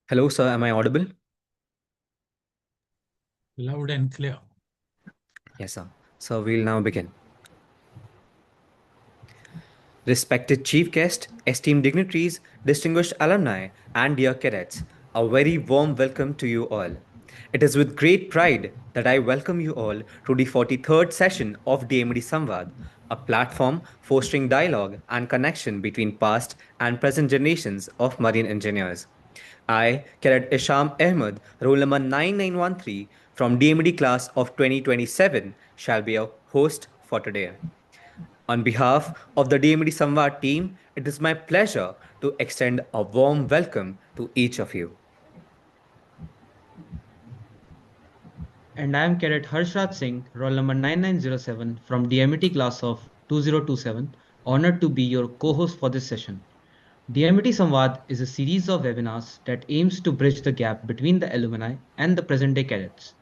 Hello, sir. Am I audible? Loud and clear. Yes, sir. So we'll now begin. Respected chief guest, esteemed dignitaries, distinguished alumni, and dear cadets, a very warm welcome to you all. It is with great pride that I welcome you all to the 43rd session of DMET SAMVAAD, a platform fostering dialogue and connection between past and present generations of marine engineers. I, Cadet Isham Ahmed, roll number 9913 from DMD class of 2027, shall be your host for today. On behalf of the DMD Samvad team, it is my pleasure to extend a warm welcome to each of you. And I am Cadet Harshraj Singh, roll number 9907 from DMET class of 2027, honored to be your co-host for this session. DMET Samvad is a series of webinars that aims to bridge the gap between the alumni and the present-day cadets.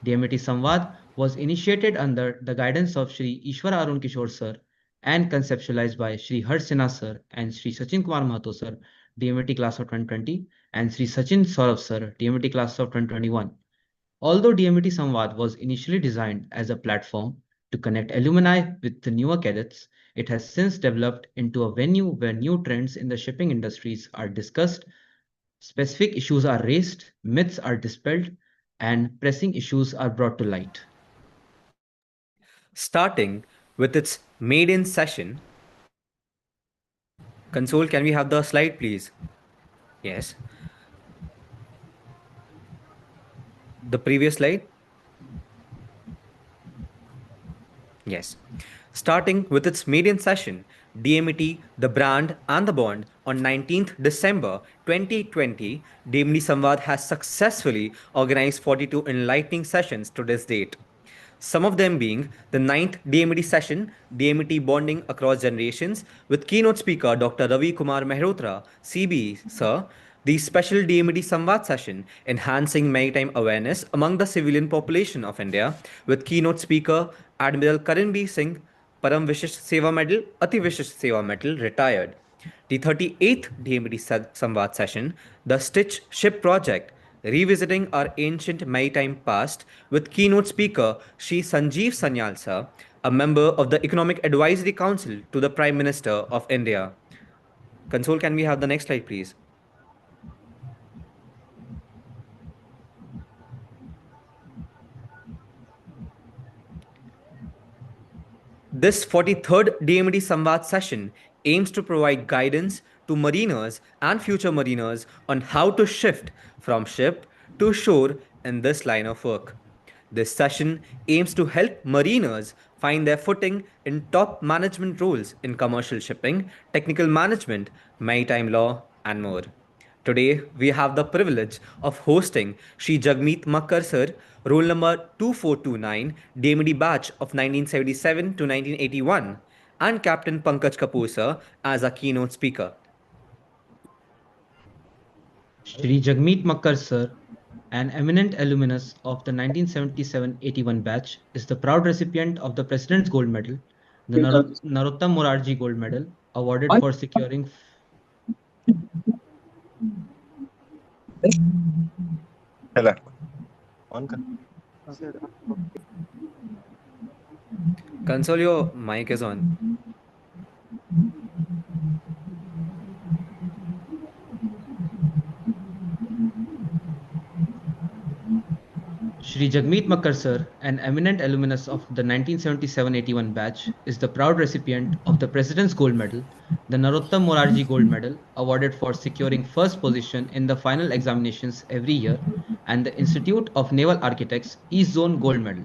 DMET Samvad was initiated under the guidance of Shri Ishwar Arun Kishore sir and conceptualized by Shri Harsh Sinha sir and Shri Sachin Kumar Mahato sir, DMET class of 2020, and Shri Sachin Saurabh sir, DMET class of 2021. Although DMET Samvad was initially designed as a platform to connect alumni with the newer cadets, it has since developed into a venue where new trends in the shipping industries are discussed, specific issues are raised, myths are dispelled, and pressing issues are brought to light. Starting with its maiden session, Console, can we have the slide, please? Yes. The previous slide? Yes. Starting with its maiden session, DMET, the brand and the bond, on 19th December 2020, DMET Samvad has successfully organized 42 enlightening sessions to this date. Some of them being the 9th DMET session, DMET Bonding Across Generations, with keynote speaker Dr. Ravi Kumar Mehrotra, CBE, sir, the special DMET Samvad session, Enhancing Maritime Awareness Among the Civilian Population of India, with keynote speaker Admiral Karanbir Singh, Param Vishisht Seva Medal, Ati Vishisht Seva Medal, retired. The 38th DMET Samvad session, The Stitch Ship Project, Revisiting Our Ancient Maritime Past, with keynote speaker Shri Sanjeev Sanyal sir, a member of the Economic Advisory Council to the Prime Minister of India. Console, can we have the next slide, please? This 43rd DMD Samvad session aims to provide guidance to mariners and future mariners on how to shift from ship to shore in this line of work. This session aims to help mariners find their footing in top management roles in commercial shipping, technical management, maritime law, and more. Today, we have the privilege of hosting Shri Jagmeet Makkar sir, roll number 2429, DMD batch of 1977 to 1981, and Captain Pankaj Kapoor sir as a keynote speaker. Shri Jagmeet Makkar sir, an eminent alumnus of the 1977-81 batch, is the proud recipient of the President's Gold Medal, the Narottam Morarji Gold Medal, awarded for securing Hello. On कर. Console, your mic is on. Shri Jagmeet Makkar sir, an eminent alumnus of the 1977-81 batch, is the proud recipient of the President's Gold Medal, the Narottam Morarji Gold Medal, awarded for securing first position in the final examinations every year, and the Institute of Naval Architects East Zone Gold Medal.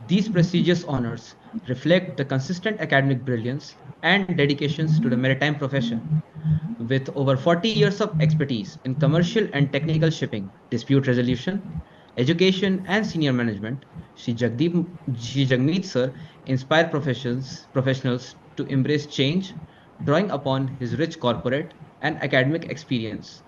These prestigious honors reflect the consistent academic brilliance and dedications to the maritime profession. With over 40 years of expertise in commercial and technical shipping, dispute resolution, education, and senior management, Shri Jagmeet sir inspire professionals to embrace change, drawing upon his rich corporate and academic experience.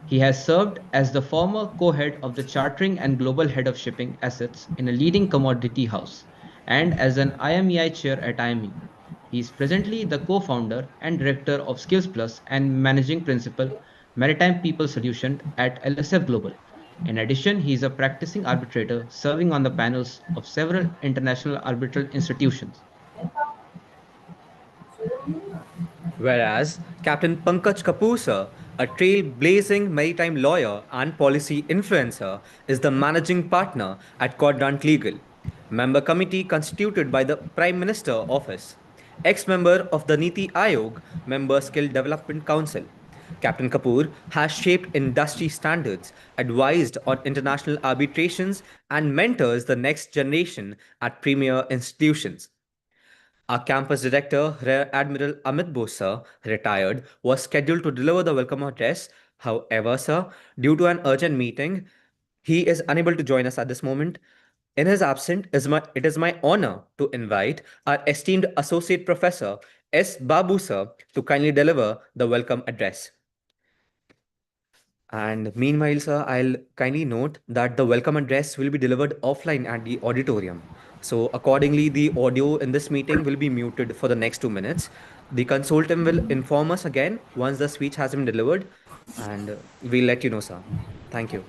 He has served as the former co-head of the chartering and global head of shipping assets in a leading commodity house and as an IMEI chair at IME. He is presently the co-founder and director of Skills Plus and managing principal Maritime People Solution at LSF Global. In addition, he is a practicing arbitrator serving on the panels of several international arbitral institutions. Whereas Captain Pankaj Kapoor, sir, a trailblazing maritime lawyer and policy influencer, is the managing partner at Quadrant Legal, member committee constituted by the Prime Minister Office, ex-member of the Niti Aayog, member Skill Development Council. Captain Kapoor has shaped industry standards, advised on international arbitrations, and mentors the next generation at premier institutions. Our campus director, Rear Admiral Amit Bose, sir, retired, was scheduled to deliver the welcome address. However, sir, due to an urgent meeting, he is unable to join us at this moment. In his absence, it is my honor to invite our esteemed Associate Professor S. Babu, sir, to kindly deliver the welcome address. And meanwhile, sir, I'll kindly note that the welcome address will be delivered offline at the auditorium. So accordingly, the audio in this meeting will be muted for the next 2 minutes. The consultant will inform us again once the speech has been delivered, and we'll let you know, sir. Thank you.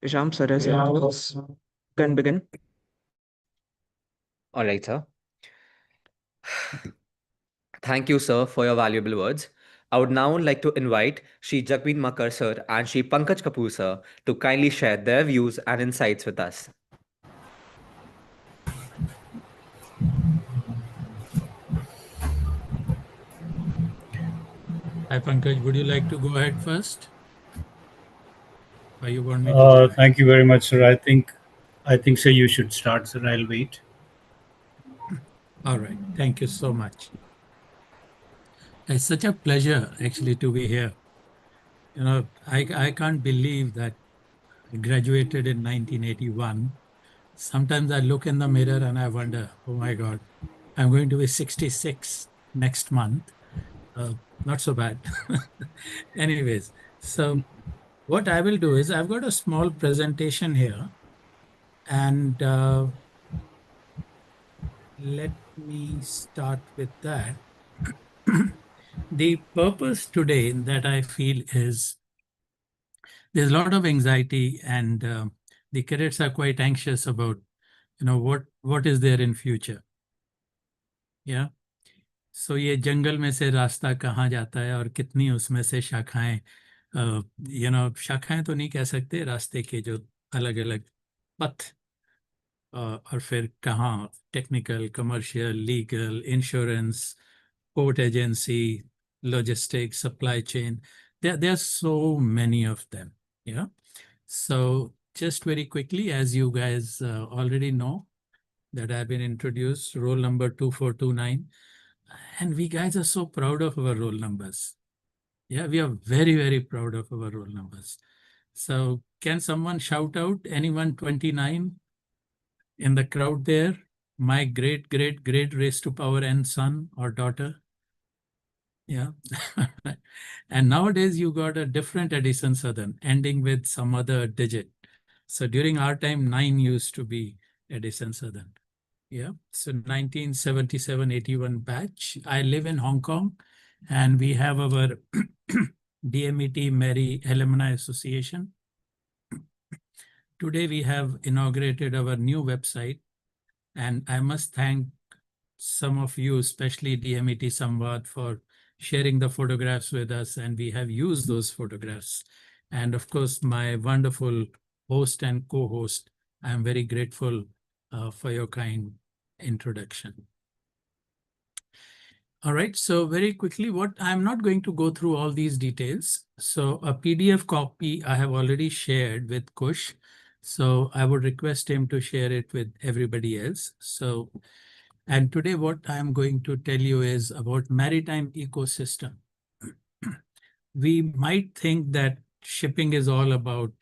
Isham, sir, can begin. All right, sir. Thank you, sir, for your valuable words. I would now like to invite Shri Jagmeet Makkar, sir, and Shri Pankaj Kapoor, sir, to kindly share their views and insights with us. Hi, Pankaj. Would you like to go ahead first? Or you want me to go ahead? Thank you very much, sir. I think, sir, you should start, sir. I'll wait. All right. Thank you so much. It's such a pleasure actually to be here. You know, I can't believe that I graduated in 1981. Sometimes I look in the mirror and I wonder, oh my God, I'm going to be 66 next month. Not so bad. Anyways, so what I will do is I've got a small presentation here, and let me start with that. The purpose today that I feel is there's a lot of anxiety, and the cadets are quite anxious about, what is there in future. Yeah. So ये जंगल में से रास्ता कहाँ जाता है और कितनी उसमें से शाखाएं, शाखाएं तो नहीं कह सकते, रास्ते के जो अलग अलग पथ, और फिर कहाँ technical, commercial, legal, insurance, port agency, logistics, supply chain. There are so many of them. Yeah. So just very quickly, as you guys already know, that I've been introduced, roll number 2429. And we guys are so proud of our roll numbers. Yeah, we are very, very proud of our roll numbers. So can someone shout out anyone 29 in the crowd there? My great, great, great raised to power n son or daughter? Yeah. And nowadays you got a different Edison Southern ending with some other digit. So during our time, 9 used to be Edison Southern. Yeah. So 1977-81 batch. I live in Hong Kong, and we have our DMET Mary Alumni Association. today we have inaugurated our new website, and I must thank some of you, especially DMET Samvaad, for sharing the photographs with us, and we have used those photographs. And of course, my wonderful host and co-host, I'm very grateful for your kind introduction. All right, so very quickly, I'm not going to go through all these details. So a PDF copy I have already shared with Kush. So I would request him to share it with everybody else. So, and today what I'm going to tell you is about maritime ecosystem. We might think that shipping is all about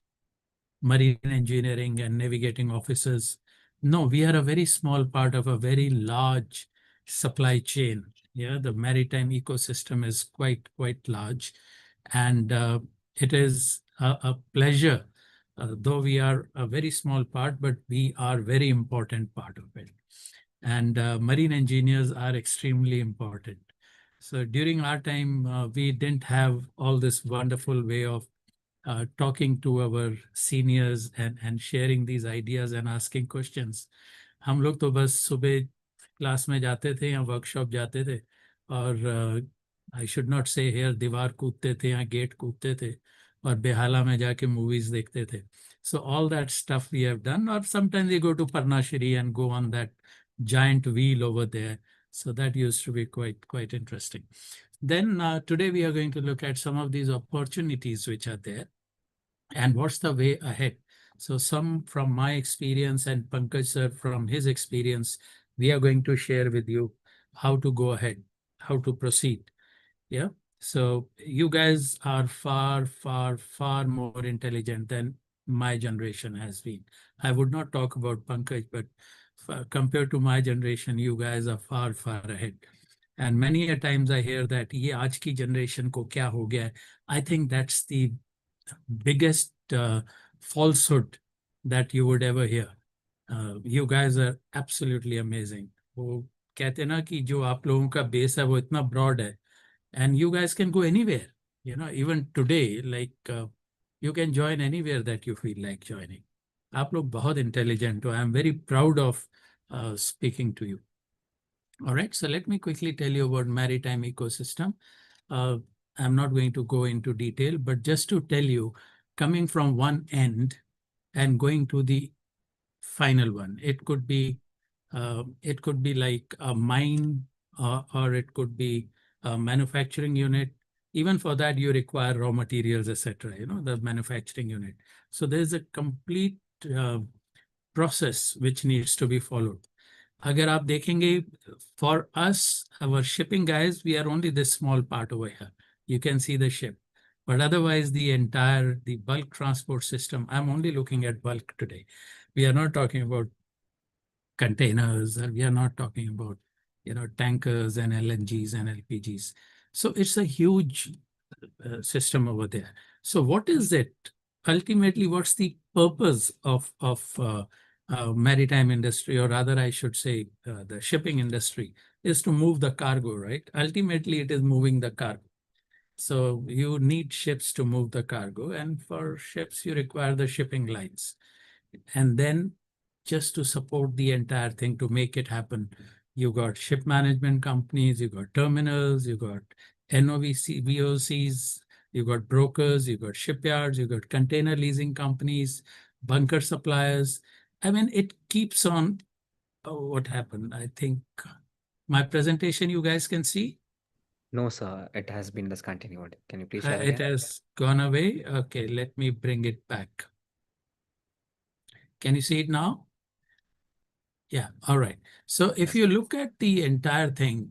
marine engineering and navigating officers. No, we are a very small part of a very large supply chain. Yeah, the maritime ecosystem is quite large, and it is a pleasure, though we are a very small part, but we are very important part of it. And marine engineers are extremely important. So during our time, we didn't have all this wonderful way of talking to our seniors and sharing these ideas and asking questions. हम लोग तो बस सुबह class में जाते थे या workshop जाते थे और आई शुड नॉट से हेयर दीवार कूदते थे या गेट कूदते थे और बेहाला में जाके मूवीज देखते थे. So all that stuff we have done, or sometimes we go to Parnashiri and go on that giant wheel over there. So that used to be quite interesting. Then today we are going to look at some of these opportunities which are there and what's the way ahead. So some from my experience and Pankaj sir from his experience, we are going to share with you how to go ahead, how to proceed. Yeah. So you guys are far more intelligent than my generation has been. I would not talk about Pankaj, but compared to my generation, you guys are far ahead. And many a times I hear that ye aaj ki generation ko kya ho gaya. I think that's the biggest falsehood that you would ever hear. You guys are absolutely amazing. वो कहते ना कि जो आप लोगों का base है वो इतना broad है, and you guys can go anywhere. You know, even today, like you can join anywhere that you feel like joining. आप लोग बहुत intelligent हो. I am very proud of speaking to you. All right, so let me quickly tell you about maritime ecosystem. I'm not going to go into detail, but just to tell you, coming from one end and going to the final one, it could be like a mine, or it could be a manufacturing unit. Even for that, you require raw materials, etc. You know, the manufacturing unit. So there's a complete process which needs to be followed. अगर आप देखेंगे, for us, our shipping guys, we are only this small part over here. You can see the ship. But otherwise, the bulk transport system, I'm only looking at bulk today. We are not talking about containers, or we are not talking about, you know, tankers and LNGs and LPGs. So it's a huge system over there. So what is it? Ultimately, what's the purpose of maritime industry, or rather I should say the shipping industry, is to move the cargo, right? Ultimately, it is moving the cargo. So you need ships to move the cargo, and for ships, you require the shipping lines. And then just to support the entire thing, to make it happen, you got ship management companies, you got terminals, you got VOCs, you got brokers, you got shipyards, you got container leasing companies, bunker suppliers. I mean, it keeps on. Oh, what happened? I think my presentation you guys can see. No, sir, it has been discontinued. Can you please share It again? has gone away. Okay, let me bring it back. Can you see it now? Yeah, all right. So if you look at the entire thing,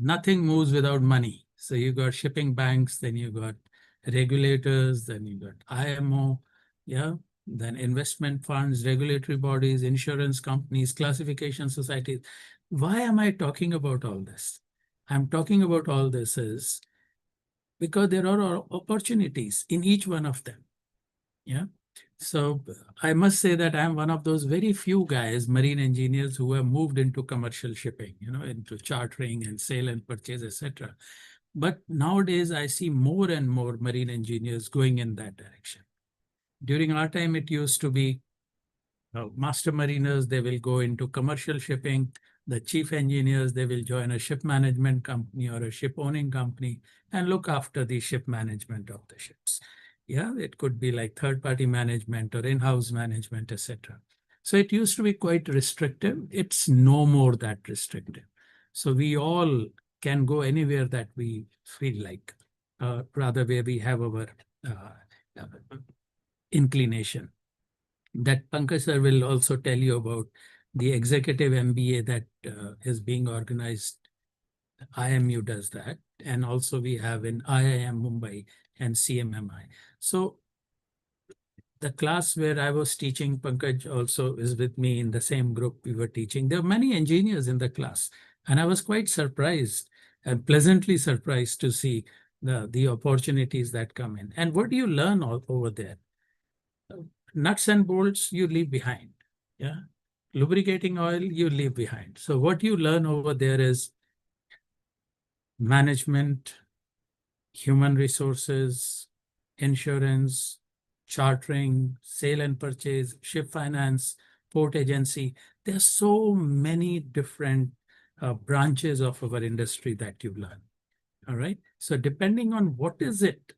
nothing moves without money. So you got shipping banks, then you got regulators, then you got IMO, yeah, then investment funds, regulatory bodies, insurance companies, classification societies. Why am I talking about all this? I'm talking about all this is because there are opportunities in each one of them. Yeah. So I must say that I'm one of those very few guys, marine engineers, who have moved into commercial shipping, you know, into chartering and sale and purchase, etc. But nowadays, I see more and more marine engineers going in that direction. During our time, it used to be master mariners, they will go into commercial shipping. The chief engineers, they will join a ship management company or a ship owning company and look after the ship management of the ships. Yeah, it could be like third-party management or in-house management, etc. So it used to be quite restrictive. It's no more that restrictive. So we all can go anywhere that we feel like, rather where we have our inclination. That Pankaj sir will also tell you about the executive MBA that is being organized. IMU does that. And also we have in IIM Mumbai and CMMI. So the class where I was teaching, Pankaj also is with me in the same group we were teaching. There are many engineers in the class. And I was quite surprised and pleasantly surprised to see the opportunities that come in. And what do you learn over there? Nuts and bolts you leave behind. Yeah. Lubricating oil you leave behind. So what you learn over there is management, human resources, insurance, chartering, sale and purchase, ship finance, port agency. There are so many different branches of our industry that you learn. All right. So depending on what is it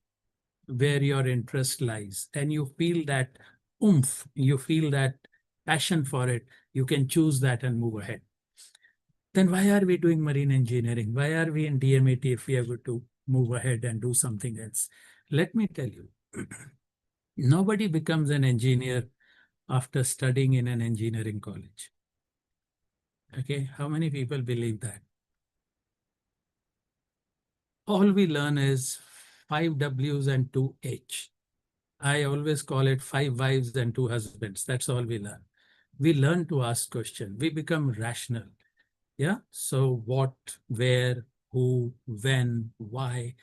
where your interest lies, and you feel that oomph, you feel that passion for it, you can choose that and move ahead. Then why are we doing marine engineering? Why are we in DMET if we are to move ahead and do something else? Let me tell you, nobody becomes an engineer after studying in an engineering college. Okay, how many people believe that? All we learn is 5 W's and 2 H. I always call it 5 wives and 2 husbands. That's all we learn. We learn to ask questions. We become rational. Yeah. So what, where, who, when, why,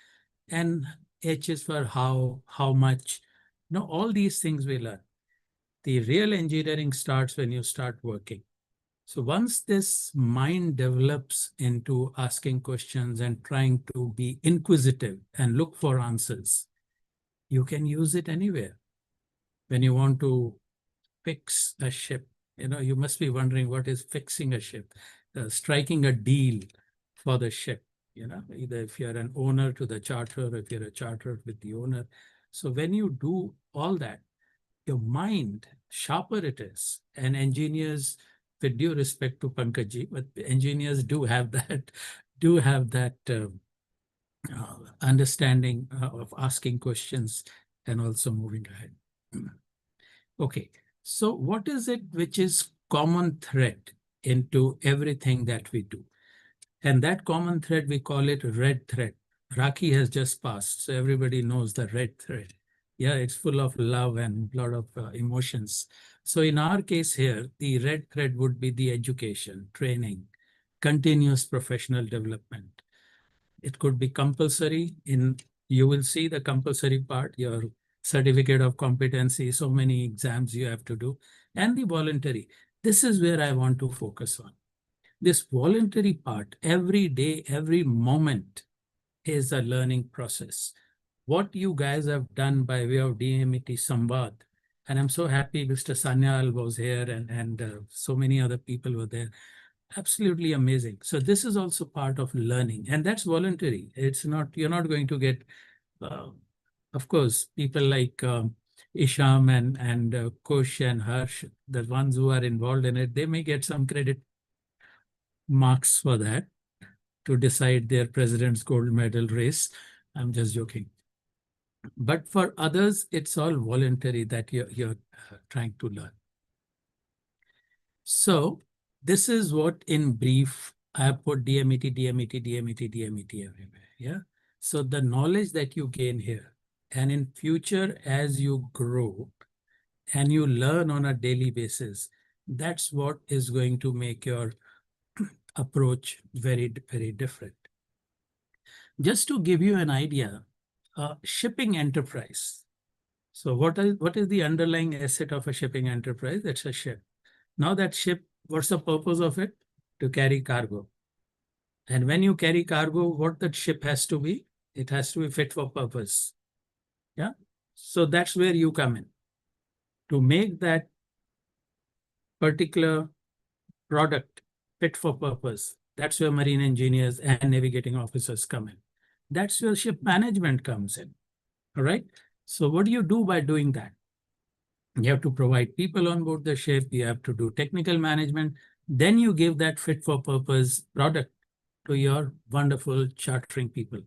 and H is for how much. No, all these things we learn. The real engineering starts when you start working. So once this mind develops into asking questions and trying to be inquisitive and look for answers, you can use it anywhere. When you want to fix a ship, you must be wondering what is fixing a ship, striking a deal for the ship, either if you're an owner to the charter, or if you're a charter with the owner. So when you do all that, your mind, sharper it is. And engineers, with due respect to Pankaj, but engineers do have that, understanding of asking questions and also moving ahead. Okay, so what is it which is common thread into everything that we do? And that common thread, we call it red thread. Rakhi has just passed, so everybody knows the red thread. Yeah, it's full of love and a lot of emotions. So in our case here, the red thread would be the education, training, continuous professional development. It could be compulsory you will see the compulsory part, your certificate of competency, so many exams you have to do, and the voluntary. This is where I want to focus on. This voluntary part, every day, every moment is a learning process. What you guys have done by way of DMET SAMVAAD, and I'm so happy Mr. Sanyal was here and so many other people were there. Absolutely amazing. So this is also part of learning, and that's voluntary. It's not, you're not going to get, of course, people like Isham and Kush and Harsh, the ones who are involved in it, they may get some credit marks for that to decide their president's gold medal race. I'm just joking. But for others, it's all voluntary that you're trying to learn. So this is what, in brief, I have put DMET everywhere. Yeah. So the knowledge that you gain here, and in future, as you grow and you learn on a daily basis, that's what is going to make your approach very, very different. Just to give you an idea, shipping enterprise. So what is the underlying asset of a shipping enterprise? That's a ship. Now that ship, what's the purpose of it? To carry cargo. And when you carry cargo, what that ship has to be? It has to be fit for purpose. Yeah. So that's where you come in. To make that particular product fit for purpose. That's where marine engineers and navigating officers come in. That's where ship management comes in. All right. So what do you do by doing that? You have to provide people on board the ship. You have to do technical management. Then you give that fit for purpose product to your wonderful chartering people.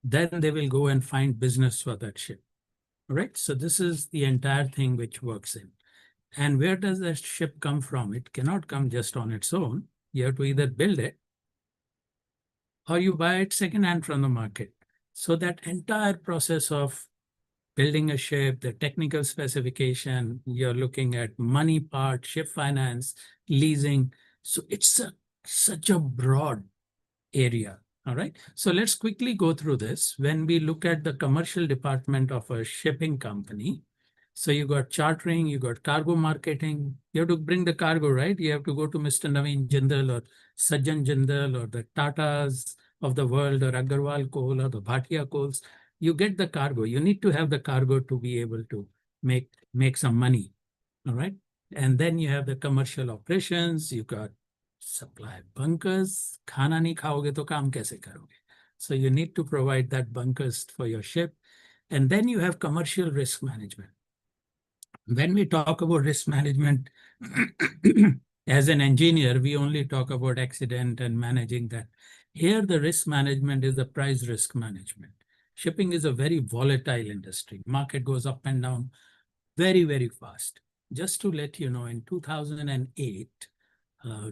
Then they will go and find business for that ship. All right. So this is the entire thing which works in. And where does that ship come from? It cannot come just on its own. You have to either build it or you buy it secondhand from the market. So that entire process of building a ship, the technical specification, you're looking at money part, ship finance, leasing. So it's such a broad area. All right. So let's quickly go through this. When we look at the commercial department of a shipping company, so you got chartering, you got cargo marketing. You have to bring the cargo, right? You have to go to Mr. Naveen Jindal or Sajjan Jindal or the Tatas of the world or Agarwal Coal or the Bhatia Coals. You get the cargo. You need to have the cargo to be able to make some money. All right. And then you have the commercial operations. You got supply bunkers. Khana nahi khaoge to kaam kaise karoge? So you need to provide that bunkers for your ship. And then you have commercial risk management. When we talk about risk management, as an engineer, we only talk about accident and managing that. Here, the risk management is the price risk management. Shipping is a very volatile industry. Market goes up and down very, very fast. Just to let you know, in 2008,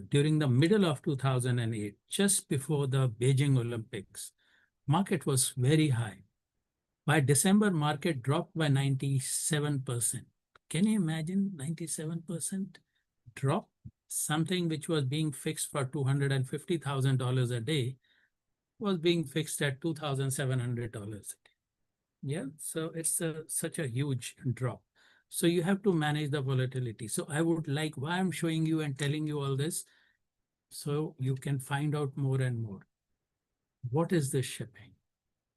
during the middle of 2008, just before the Beijing Olympics, market was very high. By December, market dropped by 97%. Can you imagine 97% drop? Something which was being fixed for $250,000 a day was being fixed at $2,700 a day. Yeah, so it's such a huge drop. So you have to manage the volatility. So I would like, why I'm showing you and telling you all this, so you can find out more and more. What is this shipping?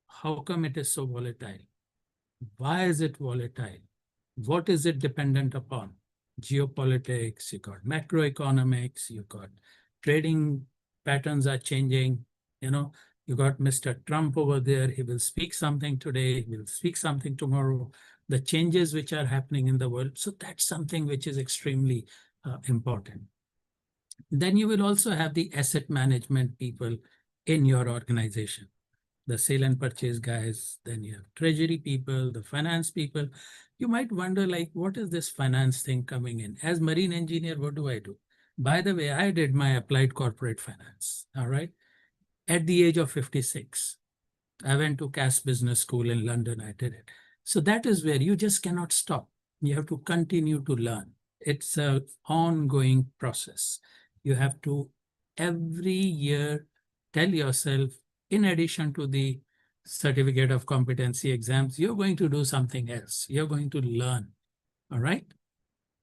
How come it is so volatile? Why is it volatile? What is it dependent upon? Geopolitics, you got macroeconomics, you got trading patterns are changing. You know, you got Mr. Trump over there. He will speak something today, he will speak something tomorrow. The changes which are happening in the world. So that's something which is extremely important. Then you will also have the asset management people in your organization. The sale and purchase guys, then you have treasury people, the finance people. You might wonder, like, what is this finance thing coming in? As marine engineer, what do I do? By the way, I did my applied corporate finance, all right? At the age of 56, I went to Capt Business School in London, I did it. So that is where you just cannot stop. You have to continue to learn. It's an ongoing process. You have to every year tell yourself, in addition to the certificate of competency exams, you're going to do something else. You're going to learn. All right.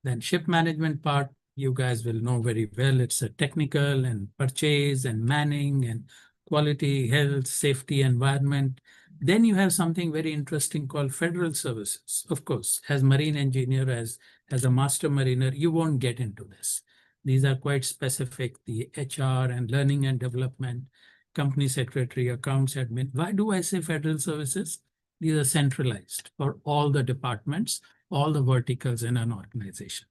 Then ship management part, you guys will know very well. It's a technical and purchase and manning and quality, health, safety, environment. Then you have something very interesting called federal services. Of course, as marine engineer, as a master mariner, you won't get into this. These are quite specific, the HR and learning and development, company secretary, accounts admin. Why do I say federal services? These are centralized for all the departments, all the verticals in an organization.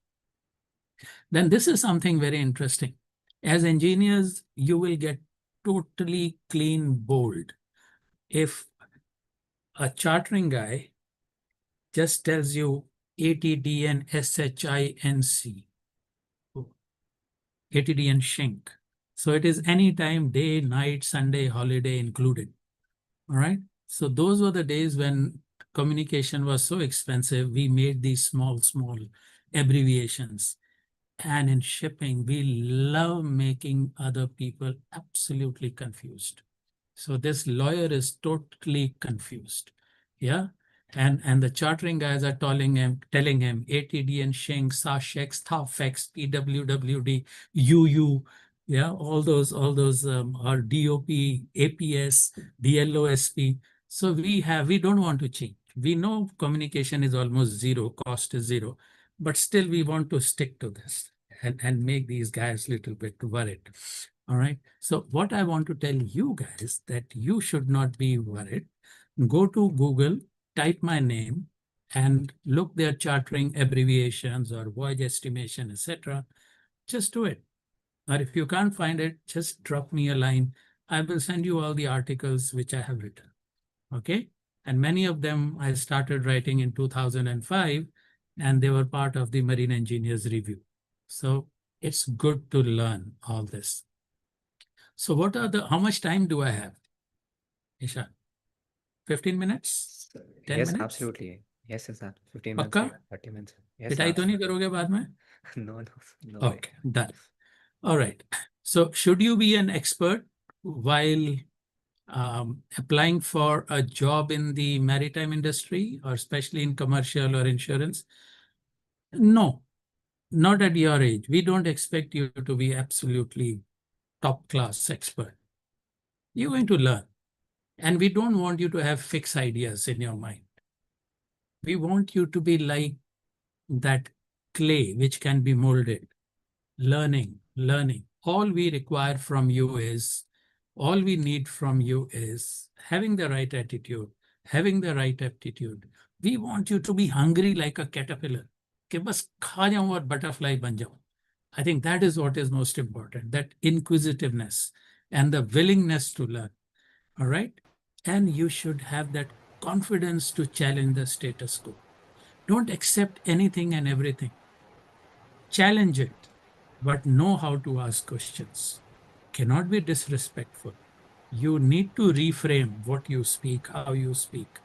Then this is something very interesting. As engineers, you will get totally clean bold. If a chartering guy just tells you ATDN SHINC, ATDN SHINC. So it is anytime, day, night, Sunday, holiday included. All right. So those were the days when communication was so expensive. We made these small abbreviations. And in shipping, we love making other people absolutely confused. So this lawyer is totally confused. Yeah. And the chartering guys are telling him ATDN, Sheng, Sashex, Thafex, PWWD, UU, yeah, all those are DOP, APS, DLOSP. So we don't want to change. We know communication is almost zero, cost is zero, but still we want to stick to this. and make these guys a little bit worried. All right. So what I want to tell you guys that you should not be worried. Go to Google, type my name, and look their chartering abbreviations or voyage estimation, etc. Just do it. Or if you can't find it, just drop me a line. I will send you all the articles which I have written. Okay. And many of them I started writing in 2005, and they were part of the Marine Engineers Review. So it's good to learn all this. So what are how much time do I have? Isha, 15 minutes? 10 Yes, minutes? absolutely. Yes, yes, 15 minutes, Pakka? 30 minutes. Yes, पिटाई तो नहीं करोगे बाद में? no, no, no way. Okay, done. All right. So should you be an expert while applying for a job in the maritime industry, or especially in commercial or insurance? No, not at your age. We don't expect you to be absolutely top class expert. You're going to learn. And we don't want you to have fixed ideas in your mind. We want you to be like that clay which can be molded. Learning. All we require from you is, all we need from you is having the right attitude, having the right aptitude. We want you to be hungry like a caterpillar. कि बस खा जाऊं और butterfly बन जाऊं. I think that is what is most important, that inquisitiveness and the willingness to learn. All right? And you should have that confidence to challenge the status quo. Don't accept anything and everything. Challenge it, but know how to ask questions. Cannot be disrespectful. You need to reframe what you speak, how you speak.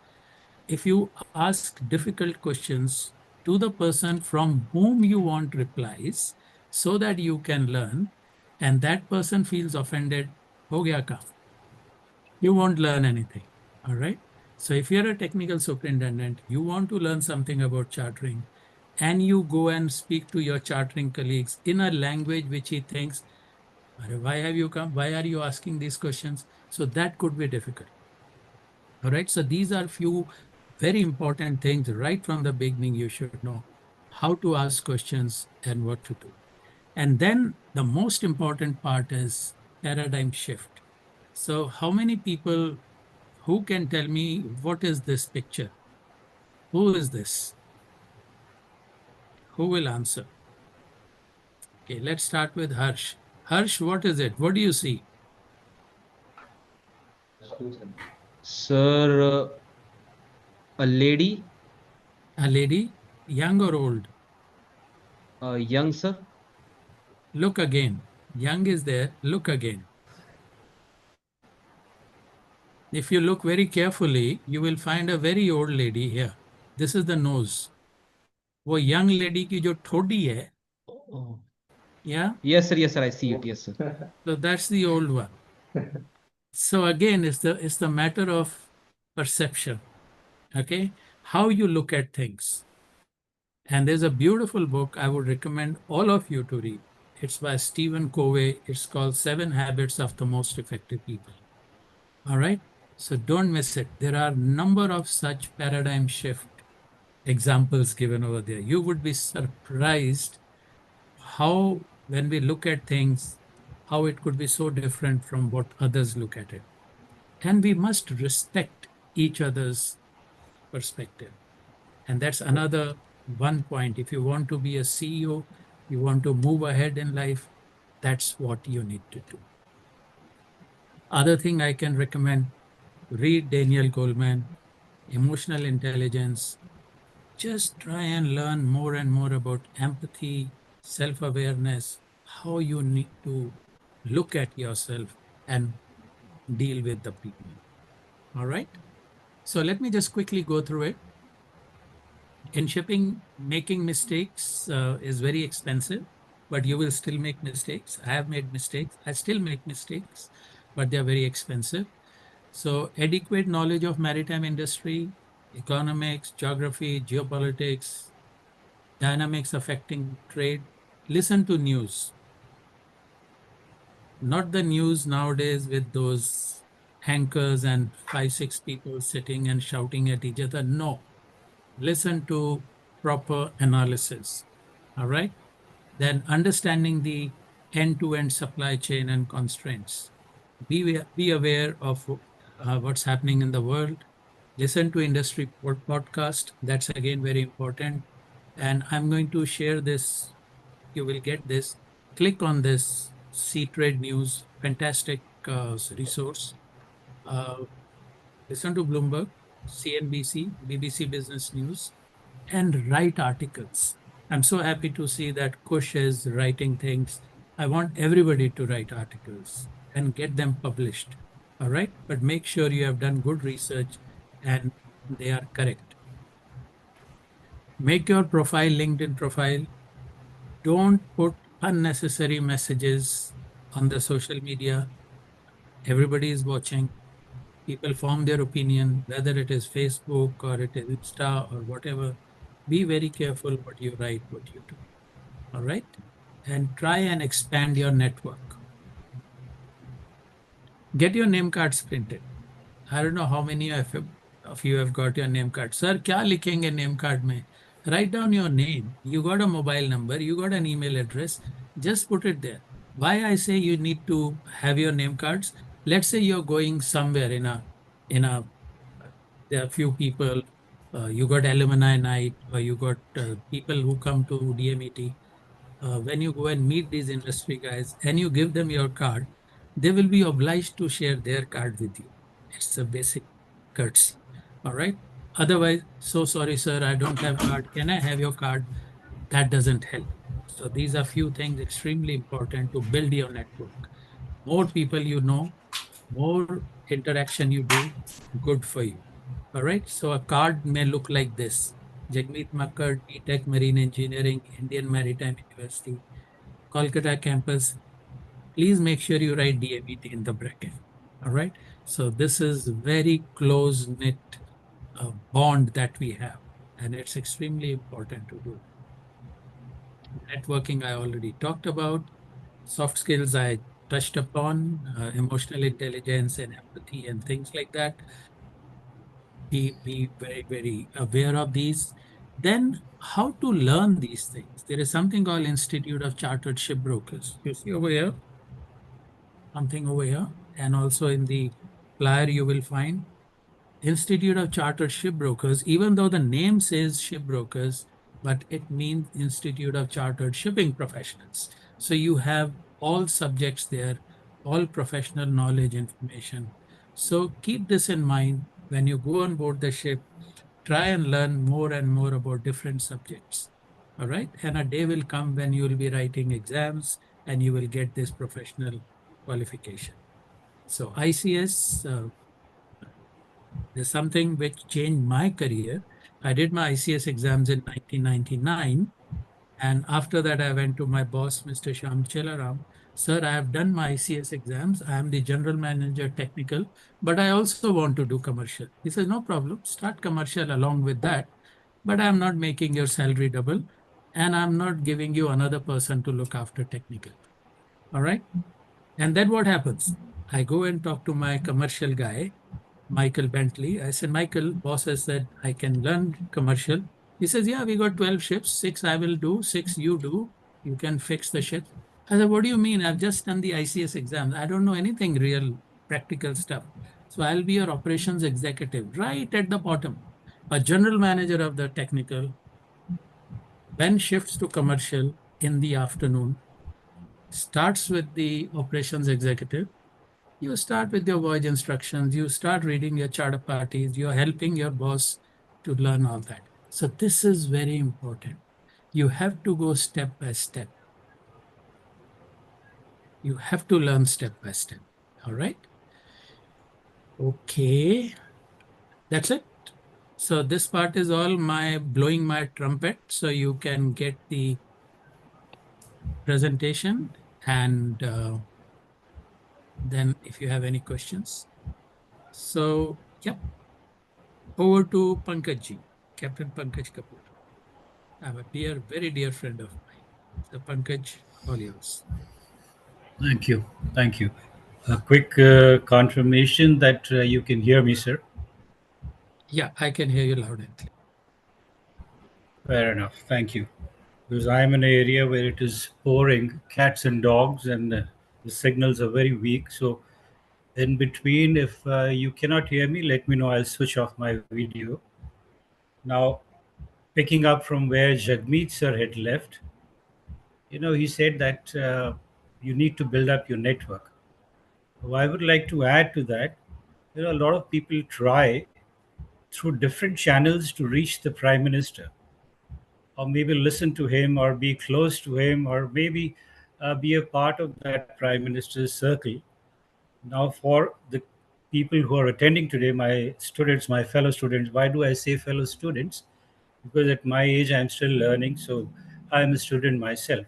If you ask difficult questions to the person from whom you want replies so that you can learn, and that person feels offended, ho gaya kaam. You won't learn anything. All right. So if you're a technical superintendent, you want to learn something about chartering, and you go and speak to your chartering colleagues in a language which he thinks, why have you come? Why are you asking these questions? So that could be difficult. All right. So these are few very important things right from the beginning. You should know how to ask questions and what to do. And then the most important part is paradigm shift. So how many people who can tell me what is this picture? Who is this? Who will answer? Okay, let's start with Harsh. Harsh, what is it? What do you see? Sir, a lady, A lady, young or old? young, sir. Look again. Young is there. Look again. If you look very carefully, you will find a very old lady here. This is the nose. वो young lady की जो ठोडी है, Oh. yeah? Yes, sir, I see it. Yes, sir. So that's the old one. So again, it's the matter of perception. Okay, how you look at things. And there's a beautiful book I would recommend all of you to read. It's by Stephen Covey. It's called 7 Habits of the Most Effective People. All right. So don't miss it. There are a number of such paradigm shift examples given over there. You would be surprised how, when we look at things, how it could be so different from what others look at it. And we must respect each other's perspective. And that's another one point. If you want to be a CEO, you want to move ahead in life, that's what you need to do. Other thing I can recommend, read Daniel Goleman, Emotional Intelligence. Just try and learn more and more about empathy, self-awareness, how you need to look at yourself and deal with the people. All right. So let me just quickly go through it. In shipping, making mistakes is very expensive, but you will still make mistakes. I have made mistakes. I still make mistakes, but they are very expensive. So adequate knowledge of maritime industry, economics, geography, geopolitics, dynamics affecting trade. Listen to news. Not the news nowadays with those anchors and 5, 6 people sitting and shouting at each other. No. Listen to proper analysis. All right. Then understanding the end-to-end supply chain and constraints. Be aware of what's happening in the world. Listen to industry podcast. That's again very important. And I'm going to share this. You will get this. Click on this. See Trade News. Fantastic resource. Uh, Listen to Bloomberg, CNBC, BBC Business News, and write articles. I'm so happy to see that Kush is writing things. I want everybody to write articles and get them published. All right. But make sure you have done good research and they are correct. Make your profile LinkedIn profile. Don't put unnecessary messages on the social media. Everybody is watching. People form their opinion, whether it is Facebook or it is Insta or whatever. Be very careful what you write, what you do. All right. And try and expand your network. Get your name cards printed. I don't know how many of you have got your name card. Sir, क्या लिखेंगे name card में? Write down your name. You got a mobile number. You got an email address. Just put it there. Why I say you need to have your name cards? Let's say you're going somewhere in a there are few people, you got alumni night, or you got people who come to DMET. When you go and meet these industry guys and you give them your card, they will be obliged to share their card with you. It's a basic courtesy. All right. Otherwise, so sorry, sir, I don't have card. Can I have your card? That doesn't help. So these are few things extremely important to build your network. More people you know, more interaction you do, good for you. All right. So a card may look like this. Jagmeet Makkar, DTech Marine Engineering, Indian Maritime University, Kolkata campus. Please make sure you write DMET in the bracket. All right. So this is very close knit bond that we have, and it's extremely important to do. Networking I already talked about. Soft skills I touched upon, emotional intelligence and empathy and things like that. Be very, very aware of these. Then how to learn these things. There is something called Institute of Chartered Shipbrokers. You see over here, something over here, and also in the flyer you will find Institute of Chartered Shipbrokers, even though the name says shipbrokers, but it means Institute of Chartered Shipping Professionals. So you have all subjects there, all professional knowledge information. So keep this in mind when you go on board the ship. Try and learn more and more about different subjects. All right. And a day will come when you will be writing exams and you will get this professional qualification. So ICS, there's something which changed my career. I did my ICS exams in 1999. And after that, I went to my boss, Mr. Shyam Chelaram. Sir, I have done my ICS exams. I am the general manager technical, but I also want to do commercial. He says, no problem, start commercial along with that. But I'm not making your salary double, and I'm not giving you another person to look after technical. All right. And then what happens? I go and talk to my commercial guy, Michael Bentley. I said, Michael, boss has said I can learn commercial. He says, yeah, we got 12 ships, 6 I will do, 6 you do. You can fix the ship. I said, what do you mean? I've just done the ICS exams. I don't know anything real practical stuff. So I'll be your operations executive right at the bottom, a general manager of the technical, then shifts to commercial in the afternoon, starts with the operations executive. You start with your voyage instructions, you start reading your charter parties, you're helping your boss to learn all that. So this is very important. You have to go step by step. You have to learn step by step. All right. Okay. That's it. So this part is all my blowing my trumpet. So you can get the presentation and then if you have any questions. So, yep. Over to Pankaj ji, Captain Pankaj Kapoor. I'm a dear, very dear friend of mine. So Pankaj, all yours. Thank you. Thank you. A quick confirmation that you can hear me, sir. Yeah, I can hear you loud and clear. Fair enough. Thank you. because I'm in an area where it is pouring cats and dogs, and the signals are very weak. So, in between, if you cannot hear me, let me know. I'll switch off my video. Now, picking up from where Jagmeet sir had left, he said that you need to build up your network. Well, I would like to add to that. A lot of people try through different channels to reach the prime minister, or maybe listen to him, or be close to him, or maybe be a part of that prime minister's circle. Now, for the people who are attending today, my students, my fellow students, why do I say fellow students? Because at my age, I'm still learning, so I'm a student myself.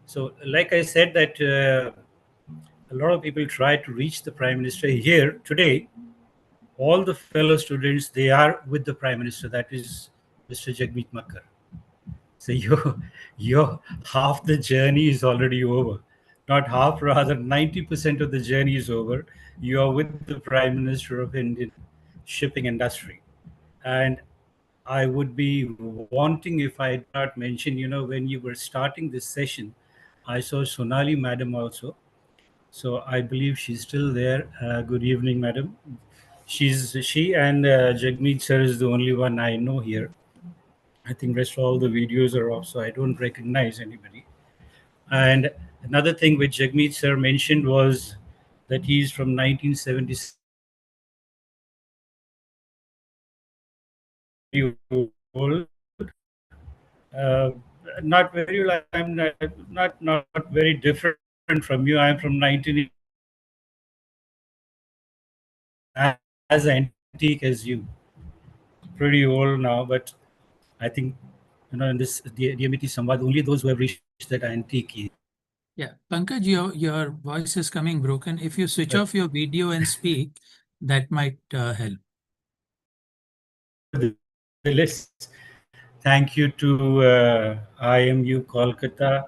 So, like I said, that a lot of people try to reach the prime minister here today. All the fellow students, they are with the prime minister, that is Mr. Jagmeet Makkar. So your half the journey is already over. Not half, rather 90% of the journey is over. You are with the Prime Minister of Indian shipping industry. And I would be wanting, if I did not mention, when you were starting this session, I saw Sonali Madam also. So I believe she's still there. Good evening, Madam. She and Jagmeet sir is the only one I know here. I think rest of all the videos are off, so I don't recognize anybody. And another thing which Jagmeet sir mentioned was that he's from 1977. Old. Uh, not very old. I'm not very different from you. I'm from 19, as antique as you. Pretty old now, but I think in this DMET Samvaad, only those who have reached that antique age. Yeah, Pankaj, your voice is coming broken. If you switch off your video and speak, that might help. List. Thank you to IMU Kolkata.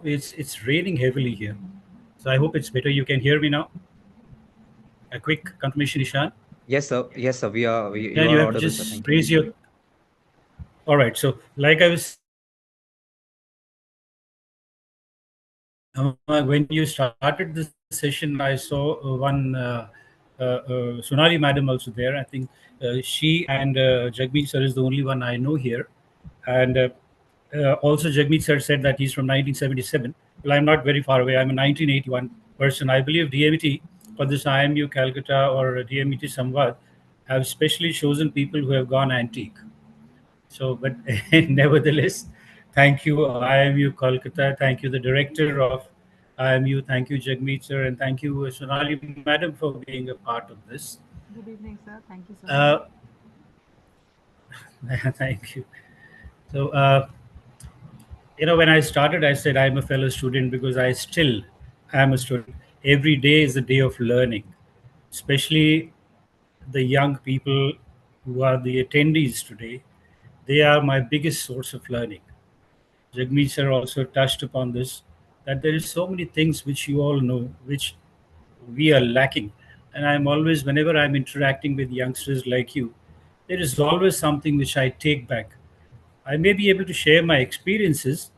It's raining heavily here, so I hope it's better. You can hear me now. A quick confirmation, Ishan. Yes, sir. Yes, sir. Yeah, You you are have to audible, sir. just Thank you. raise your. All right. So, like I was, when you started this session, I saw one Sonali Madam also there. I think she and Jagmeet sir is the only one I know here, and also Jagmeet sir said that he's from 1977. Well, I'm not very far away. I'm a 1981 person. I believe DMET for this IMU Calcutta or DMET Samvad have specially chosen people who have gone antique. So, but nevertheless, thank you, IMU Kolkata. Thank you, the director of IMU. Thank you, Jagmeet sir, and thank you, Sonali Madam, for being a part of this. Good evening, sir. Thank you so much. Thank you. So, when I started, I said I'm a fellow student because I still am a student. Every day is a day of learning, especially the young people who are the attendees today. They are my biggest source of learning. Jagmeet sir also touched upon this, that there is so many things which you all know, which we are lacking. And I'm always, whenever I'm interacting with youngsters like you, there is always something which I take back. I may be able to share my experiences,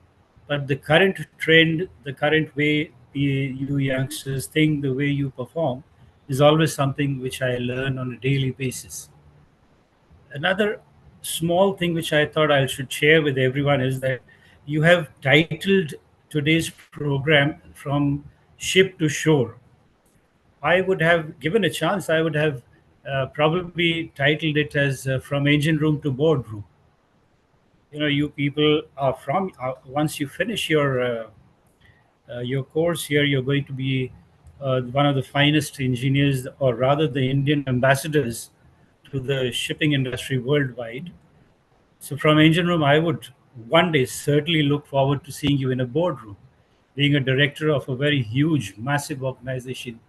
but the current trend, the current way you youngsters think, the way you perform, is always something which I learn on a daily basis. Another small thing which I thought I should share with everyone is that you have titled today's program from ship to shore. I would have given a chance, I would have probably titled it as from engine room to boardroom. You people are from once you finish your course here, you're going to be one of the finest engineers, or rather the Indian ambassadors to the shipping industry worldwide. So from engine room, I would one day certainly look forward to seeing you in a boardroom, being a director of a very huge, massive organization,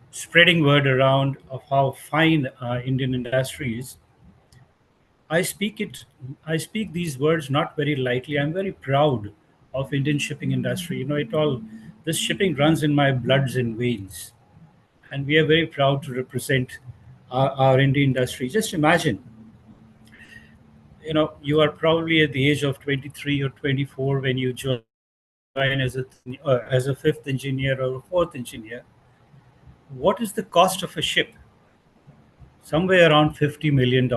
spreading word around of how fine Indian industry is. I speak it. I speak these words not very lightly. I'm very proud of Indian shipping industry. It all. This shipping runs in my bloods and veins, and we are very proud to represent our Indian industry. Just imagine, you are probably at the age of 23 or 24 when you join as a fifth engineer or a fourth engineer. What is the cost of a ship? Somewhere around $50 million.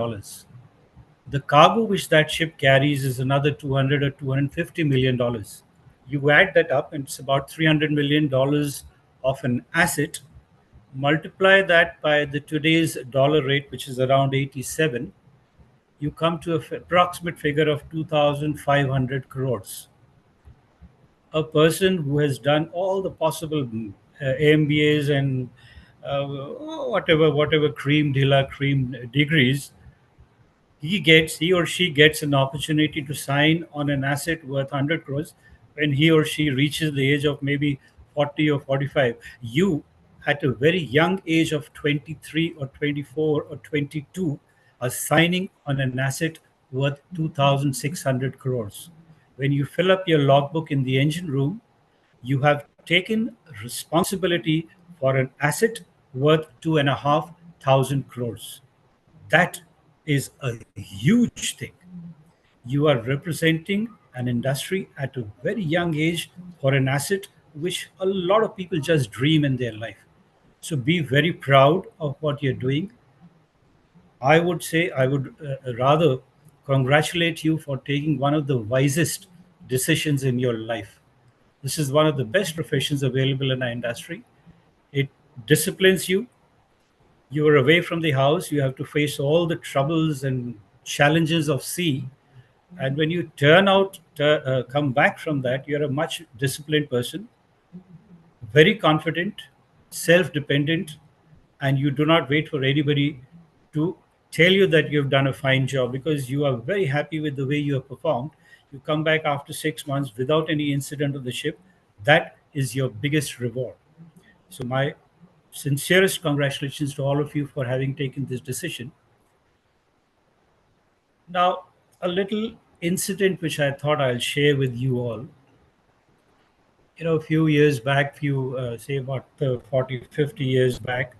The cargo which that ship carries is another 200 or $250 million. You add that up, and it's about $300 million of an asset. Multiply that by the today's dollar rate, which is around 87. You come to an approximate figure of 2,500 crores. A person who has done all the possible AMBAs and whatever cream de la cream degrees, he or she gets an opportunity to sign on an asset worth 100 crores when he or she reaches the age of maybe 40 or 45. You, at a very young age of 23 or 24 or 22, are signing on an asset worth 2,600 crores. When you fill up your logbook in the engine room, you have taken responsibility for an asset worth 2,500 crores. That is a huge thing. You are representing an industry at a very young age for an asset which a lot of people just dream in their life. So be very proud of what you're doing. I would say I would rather congratulate you for taking one of the wisest decisions in your life. This is one of the best professions available in our industry. It disciplines you. You are away from the house. You have to face all the troubles and challenges of sea. And when you come back from that, you're a much disciplined person, very confident, self dependent, and you do not wait for anybody to tell you that you've done a fine job because you are very happy with the way you have performed. You come back after 6 months without any incident on the ship. That is your biggest reward. So, my sincerest congratulations to all of you for having taken this decision. Now, a little incident which I thought I'll share with you all. A few years back, say about 40, 50 years back,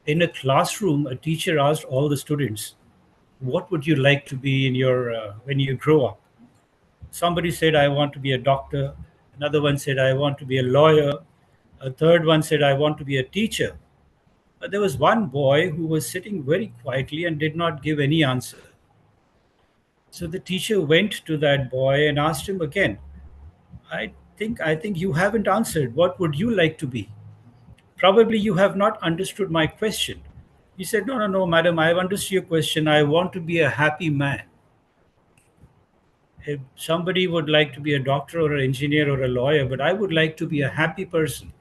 in a classroom, a teacher asked all the students, "What would you like to be in your when you grow up?" Somebody said, "I want to be a doctor." Another one said, "I want to be a lawyer." A third one said, "I want to be a teacher." But there was one boy who was sitting very quietly and did not give any answer. So the teacher went to that boy and asked him again, I think you haven't answered. What would you like to be? Probably you have not understood my question." He said, "No, no, no, madam, I've understood your question. I want to be a happy man." If somebody would like to be a doctor or an engineer or a lawyer, but I would like to be a happy person.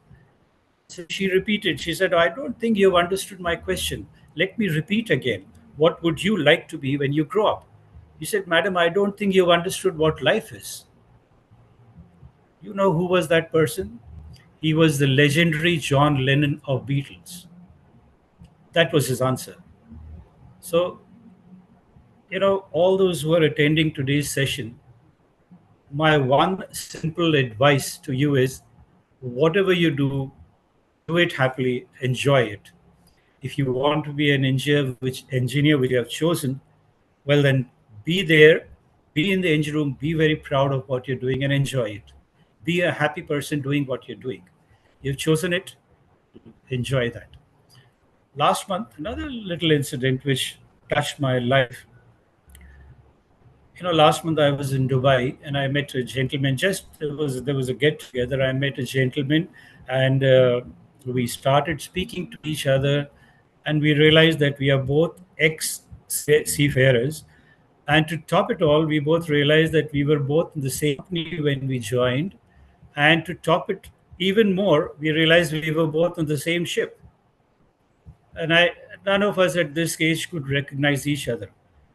So she repeated, she said, "I don't think you've understood my question. Let me repeat again. What would you like to be when you grow up?" He said, "Madam, I don't think you've understood what life is." You know who was that person? He was the legendary John Lennon of Beatles. That was his answer. So, all those who are attending today's session, my one simple advice to you is whatever you do it happily, enjoy it. If you want to be an engineer which you have chosen, well then be there, be in the engine room, be very proud of what you're doing and enjoy it. Be a happy person doing what you're doing. You've chosen it, enjoy that. Last month, another little incident which touched my life. Last month I was in Dubai and I met a gentleman. Just there was a get together. I met a gentleman, and we started speaking to each other, and we realized that we are both ex seafarers. And to top it all, we both realized that we were both in the same company when we joined. And to top it even more, we realized we were both on the same ship. And none of us at this age could recognize each other.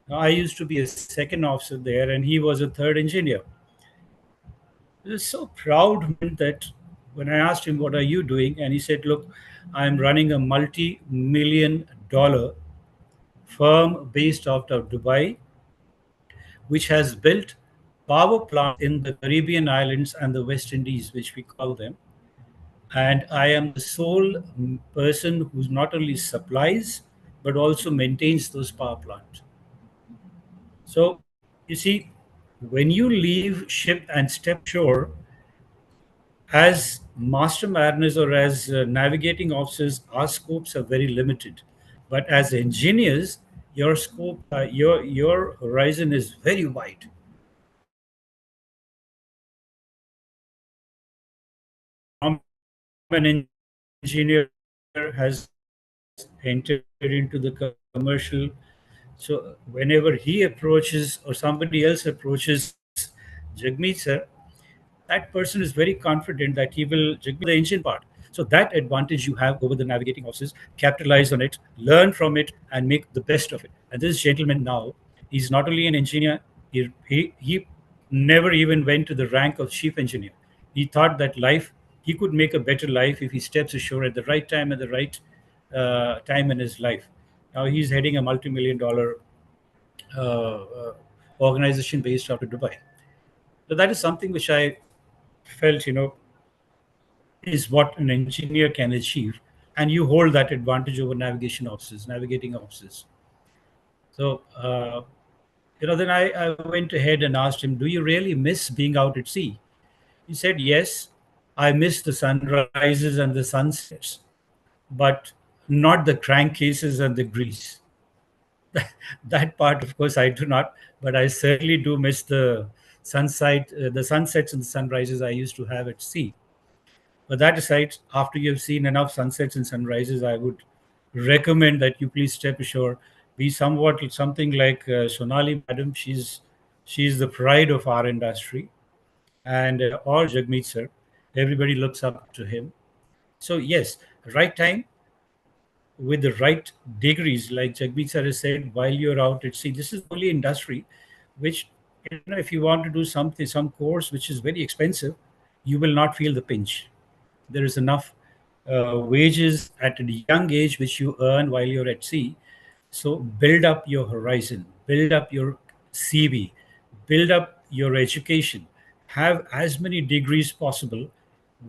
Now, I used to be a second officer there, and he was a third engineer. It was so proud that when I asked him, "What are you doing?" and he said, "Look, I'm running a multi-million-dollar firm based out of Dubai, which has built power plants in the Caribbean islands and the West Indies, which we call them. And I am the sole person who not only supplies but also maintains those power plants." So you see, when you leave ship and step ashore, as master mariners or as navigating officers, our scopes are very limited. But as engineers, your scope, your horizon is very wide. From an engineer has entered into the commercial. So whenever he approaches or somebody else approaches Jagmeet sir, that person is very confident that he will Jagmeet the engine part. So that advantage you have over the navigating officers, capitalize on it, learn from it, and make the best of it. And this gentleman now, he's not only an engineer, he never even went to the rank of chief engineer. He thought that life, he could make a better life if he steps ashore at the right time, at the right time in his life. Now he's heading a multi-million dollar organization based out of Dubai. So that is something which I felt, is what an engineer can achieve, and you hold that advantage over navigating officers. So, then I went ahead and asked him, "Do you really miss being out at sea?" He said, "Yes, I miss the sunrises and the sunsets, but not the crankcases and the grease." That part, of course, I do not, but I certainly do miss the sunsets and the sunrises I used to have at sea. But that aside, after you've seen enough sunsets and sunrises, I would recommend that you please step ashore. Be something like Sonali, madam. She's the pride of our industry, and or Jagmeet sir. Everybody looks up to him. So yes, right time with the right degrees, like Jagmeet sir has said, while you're out at sea. This is the only industry which, if you want to do something, some course which is very expensive, you will not feel the pinch. There is enough wages at a young age which you earn while you're at sea. So build up your horizon, build up your CV, build up your education, have as many degrees possible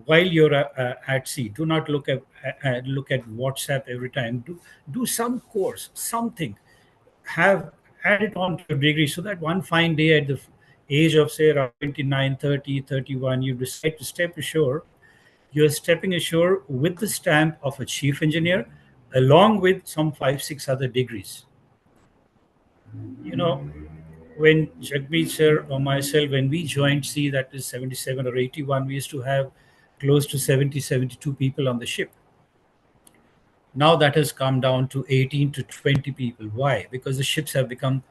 while you're at sea. Do not look at WhatsApp every time. Do some course, something. Have add it on to your degree so that one fine day at the age of say around 29, 30, 31, you decide to step ashore. You're stepping ashore with the stamp of a chief engineer along with some 5 6 other degrees. You know, when Jagmeet sir or myself, when we joined sea, that is 77 or 81, we used to have close to 70, 72 people on the ship. Now that has come down to 18 to 20 people. Why? Because the ships have become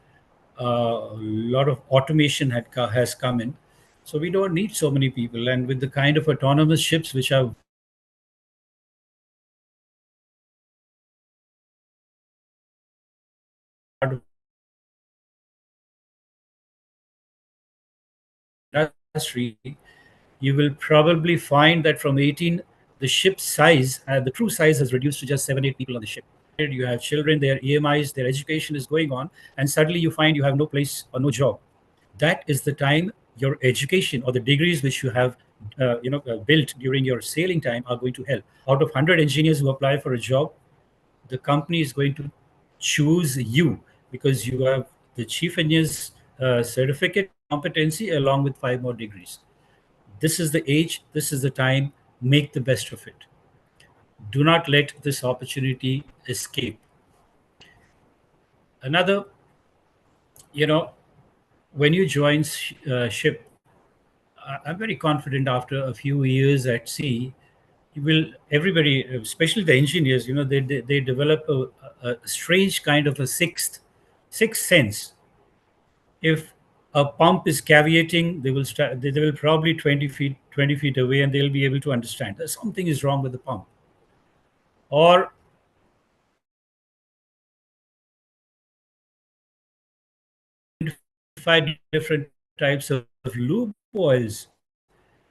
a lot of automation has come in. So we don't need so many people. And with the kind of autonomous ships which are industry, you will probably find that from 18, the ship size, the crew size has reduced to just 7 8 people on the ship. You have children, their EMIs, their education is going on, and suddenly you find you have no place or no job. That is the time your education or the degrees which you have built during your sailing time are going to help. Out of 100 engineers who apply for a job, the company is going to choose you because you have the chief engineer's certificate competency along with 5 more degrees. This is the age, this is the time, make the best of it. Do not let this opportunity escape. Another, you know, when you join ship, I'm very confident after a few years at sea, you will, everybody, especially the engineers, they develop a strange kind of a sixth sense. If a pump is caviating, they will probably 20 feet away, and they'll be able to understand that something is wrong with the pump. Or identify different types of lube oils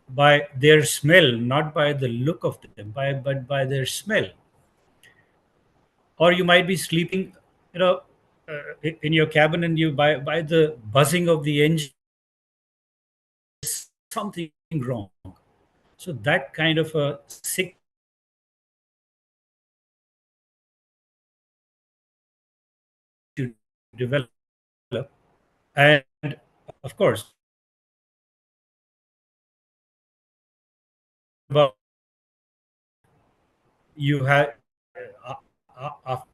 by their smell, not by the look of them, but by their smell. Or you might be sleeping, in your cabin, and you by the buzzing of the engine, something wrong. So that kind of a sick to develop And of course, about you have after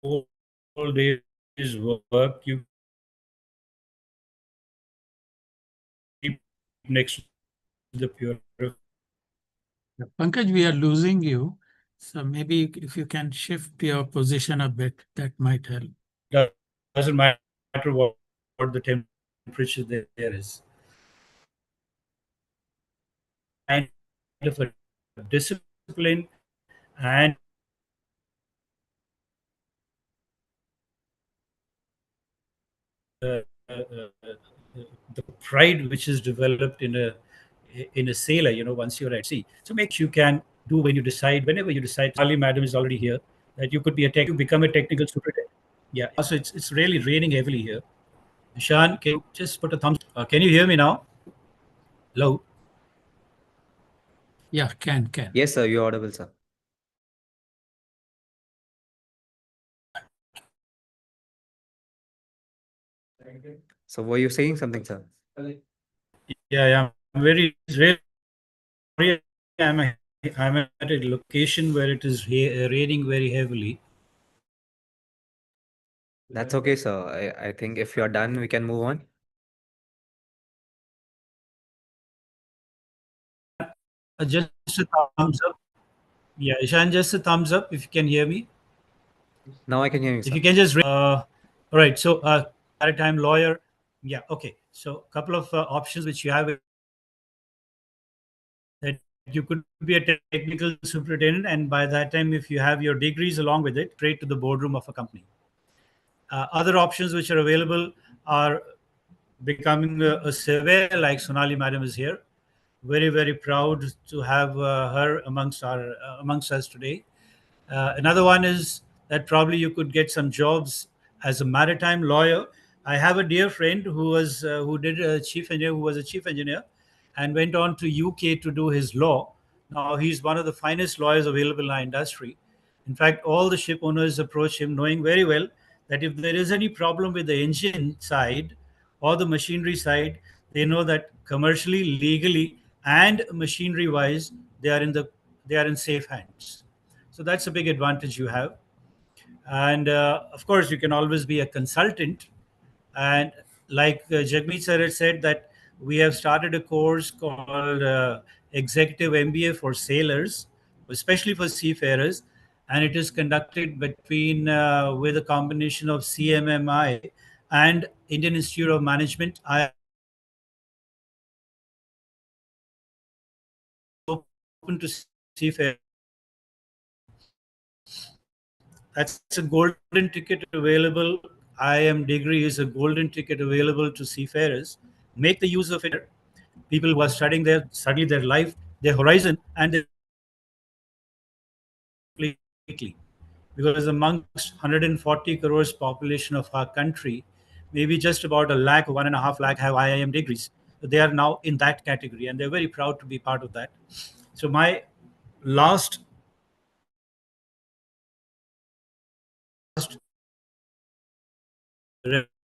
all day's work, you keep next to the purifier. Pankaj, we are losing you. So maybe if you can shift your position a bit, that might help. Doesn't matter what the temperature there is. And of a discipline and uh, the pride which is developed in a sailor, once you're at sea. So make sure you can do when you decide, whenever you decide. Ali madam is already here, that you could be you become a technical superintendent. Yeah. Also, it's really raining heavily here. Ishan, can you just put a thumbs? Can you hear me now? Hello. Yeah, can. Yes, sir, you're audible, sir. So were you saying something, sir? Yeah. I'm very really sorry. I'm at a location where it is raining very heavily. That's okay, sir. I think if you're done, we can move on. Just a thumbs up. Yeah, Ishan, just a thumbs up if you can hear me. Now I can hear you, If sir. you can just all right. So maritime lawyer. Yeah. Okay. So a couple of options which you have, that you could be a technical superintendent, and by that time, if you have your degrees along with it, straight to the boardroom of a company. Other options which are available are becoming a surveyor, like Sonali madam is here. Very proud to have her amongst us today. Another one is that probably you could get some jobs as a maritime lawyer. I have a dear friend who was a chief engineer, and went on to UK to do his law. Now he's one of the finest lawyers available in our industry. In fact, all the ship owners approach him knowing very well that if there is any problem with the engine side or the machinery side, they know that commercially, legally, and machinery wise, they are in safe hands. So that's a big advantage you have. And of course, you can always be a consultant. And like Jagmeet sir had said, that we have started a course called Executive MBA for sailors, especially for seafarers. And it is conducted between with a combination of CMMI and Indian Institute of Management. I open to seafarers. That's a golden ticket available. IIM degree is a golden ticket available to seafarers. Make the use of it. People who are study their life, their horizon, and their completely. Because amongst 140 crores population of our country, maybe just about a lakh, 1.5 lakh have IIM degrees. So they are now in that category, and they're very proud to be part of that. So my last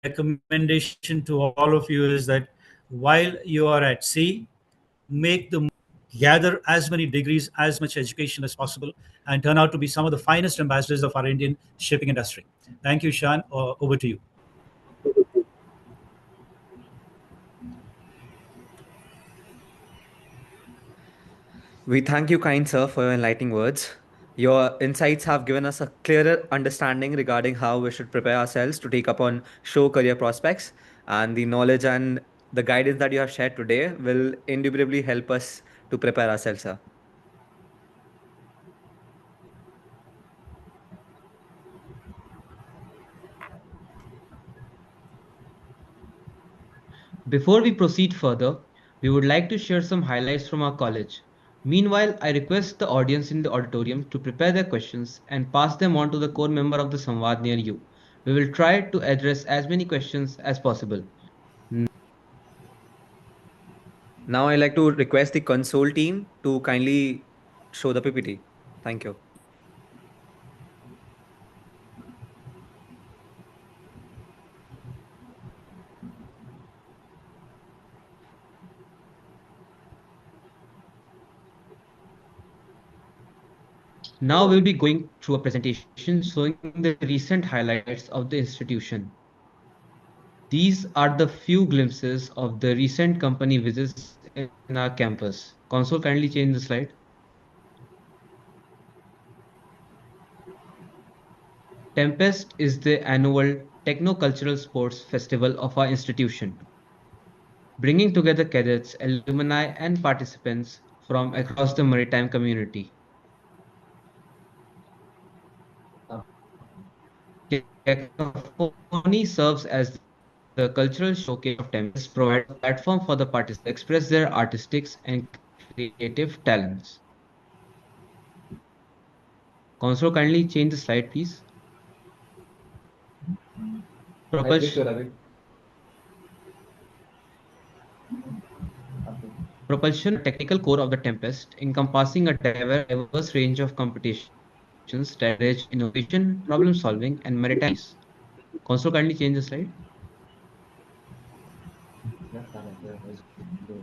recommendation to all of you is that while you are at sea, make the gather as many degrees, as much education as possible, and turn out to be some of the finest ambassadors of our Indian shipping industry. Thank you, Shan. Over to you. We thank you, kind sir, for your enlightening words. Your insights have given us a clearer understanding regarding how we should prepare ourselves to take up on show career prospects, and the knowledge and the guidance that you have shared today will indubitably help us to prepare ourselves, sir. Before we proceed further, we would like to share some highlights from our college. Meanwhile, I request the audience in the auditorium to prepare their questions and pass them on to the core member of the Samvad near you. We will try to address as many questions as possible. Now I'd like to request the console team to kindly show the PPT. Thank you. Now we'll be going through a presentation showing the recent highlights of the institution. These are the few glimpses of the recent company visits in our campus. Console, kindly change the slide. Tempest is the annual techno-cultural sports festival of our institution, bringing together cadets, alumni, and participants from across the maritime community. Cacophony serves as the cultural showcase of Tempest, provides a platform for the participants to express their artistic and creative talents. Console, kindly change the slide, please. Propulsion. Propulsion is the technical core of the Tempest, encompassing a diverse range of competitions that encourage innovation, problem solving, and maritime expertise. Console, kindly change the slide.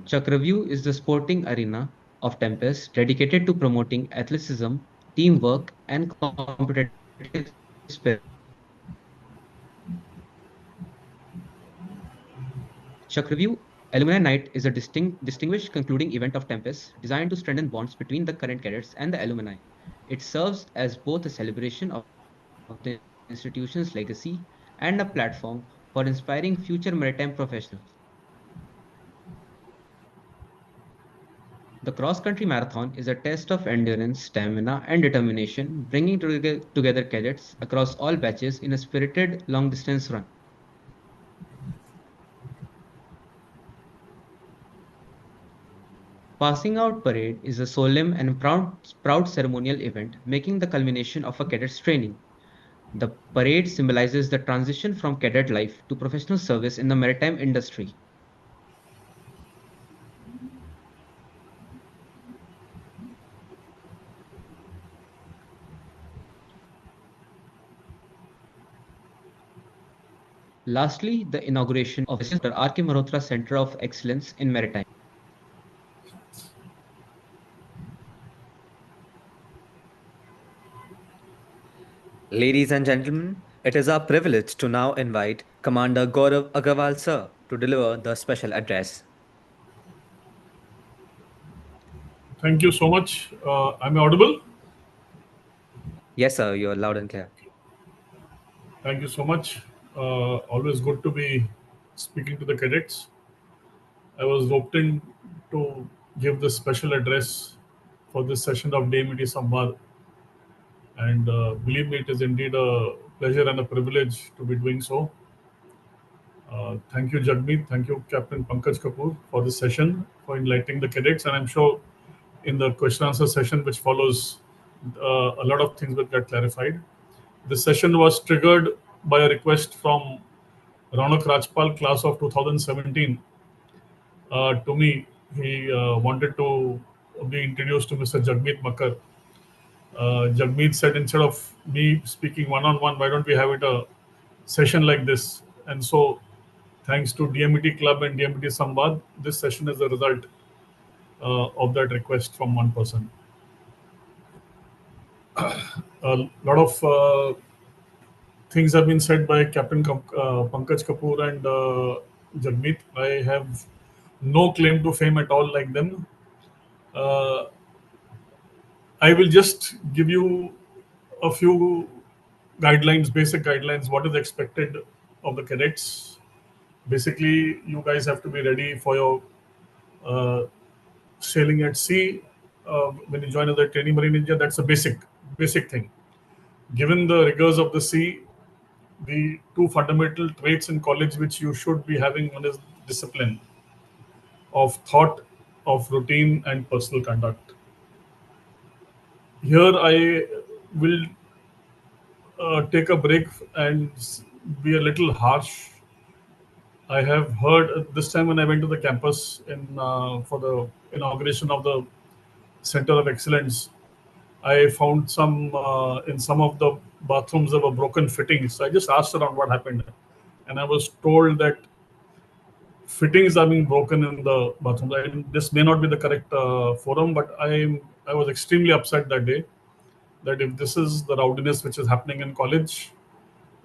Chakraview is the sporting arena of Tempest dedicated to promoting athleticism, teamwork, and competitive spirit. Chakraview Alumni Night is a distinguished concluding event of Tempest designed to strengthen bonds between the current cadets and the alumni. It serves as both a celebration of the institution's legacy and a platform for inspiring future maritime professionals. The cross-country marathon is a test of endurance, stamina, and determination, bringing together cadets across all batches in a spirited long-distance run. Passing Out Parade is a solemn and proud ceremonial event, making the culmination of a cadet's training. The parade symbolizes the transition from cadet life to professional service in the maritime industry. Lastly, the inauguration of the Dr. R.K. Malhotra Center of Excellence in Maritime. Ladies and gentlemen, it is our privilege to now invite Commander Gaurav Agarwal sir to deliver the special address. Thank you so much. Am I audible? Yes, sir, you're loud and clear. Thank you so much. Always good to be speaking to the cadets. I was hoping to give this special address for this session of DMET SAMVAAD. And believe me, it is indeed a pleasure and a privilege to be doing so. Thank you, Jagmeet. Thank you, Captain Pankaj Kapoor, for this session, for enlightening the cadets. And I'm sure in the question answer session which follows, a lot of things will get clarified. This session was triggered by a request from Raunak Rajpal, class of 2017. To me, he wanted to be introduced to Mr. Jagmeet Makkar. Jagmeet said, instead of me speaking one-on-one, why don't we have it a session like this? And so, thanks to DMET Club and DMET Samvaad, this session is a result of that request from one person. A lot of things have been said by Captain Pankaj Kapoor and Jagmeet. I have no claim to fame at all like them. I will just give you a few guidelines, basic guidelines, what is expected of the cadets. Basically, you guys have to be ready for your sailing at sea. When you join the training marine India, that's a basic thing. Given the rigors of the sea, the two fundamental traits in college which you should be having, one is discipline of thought, of routine, and personal conduct. Here I will take a break and be a little harsh. I have heard this time when I went to the campus for the inauguration of the Center of Excellence, I found in some of the bathrooms there were broken fittings. So I just asked around what happened, and I was told that fittings are being broken in the bathrooms. This may not be the correct forum, but I was extremely upset that day that if this is the rowdiness which is happening in college,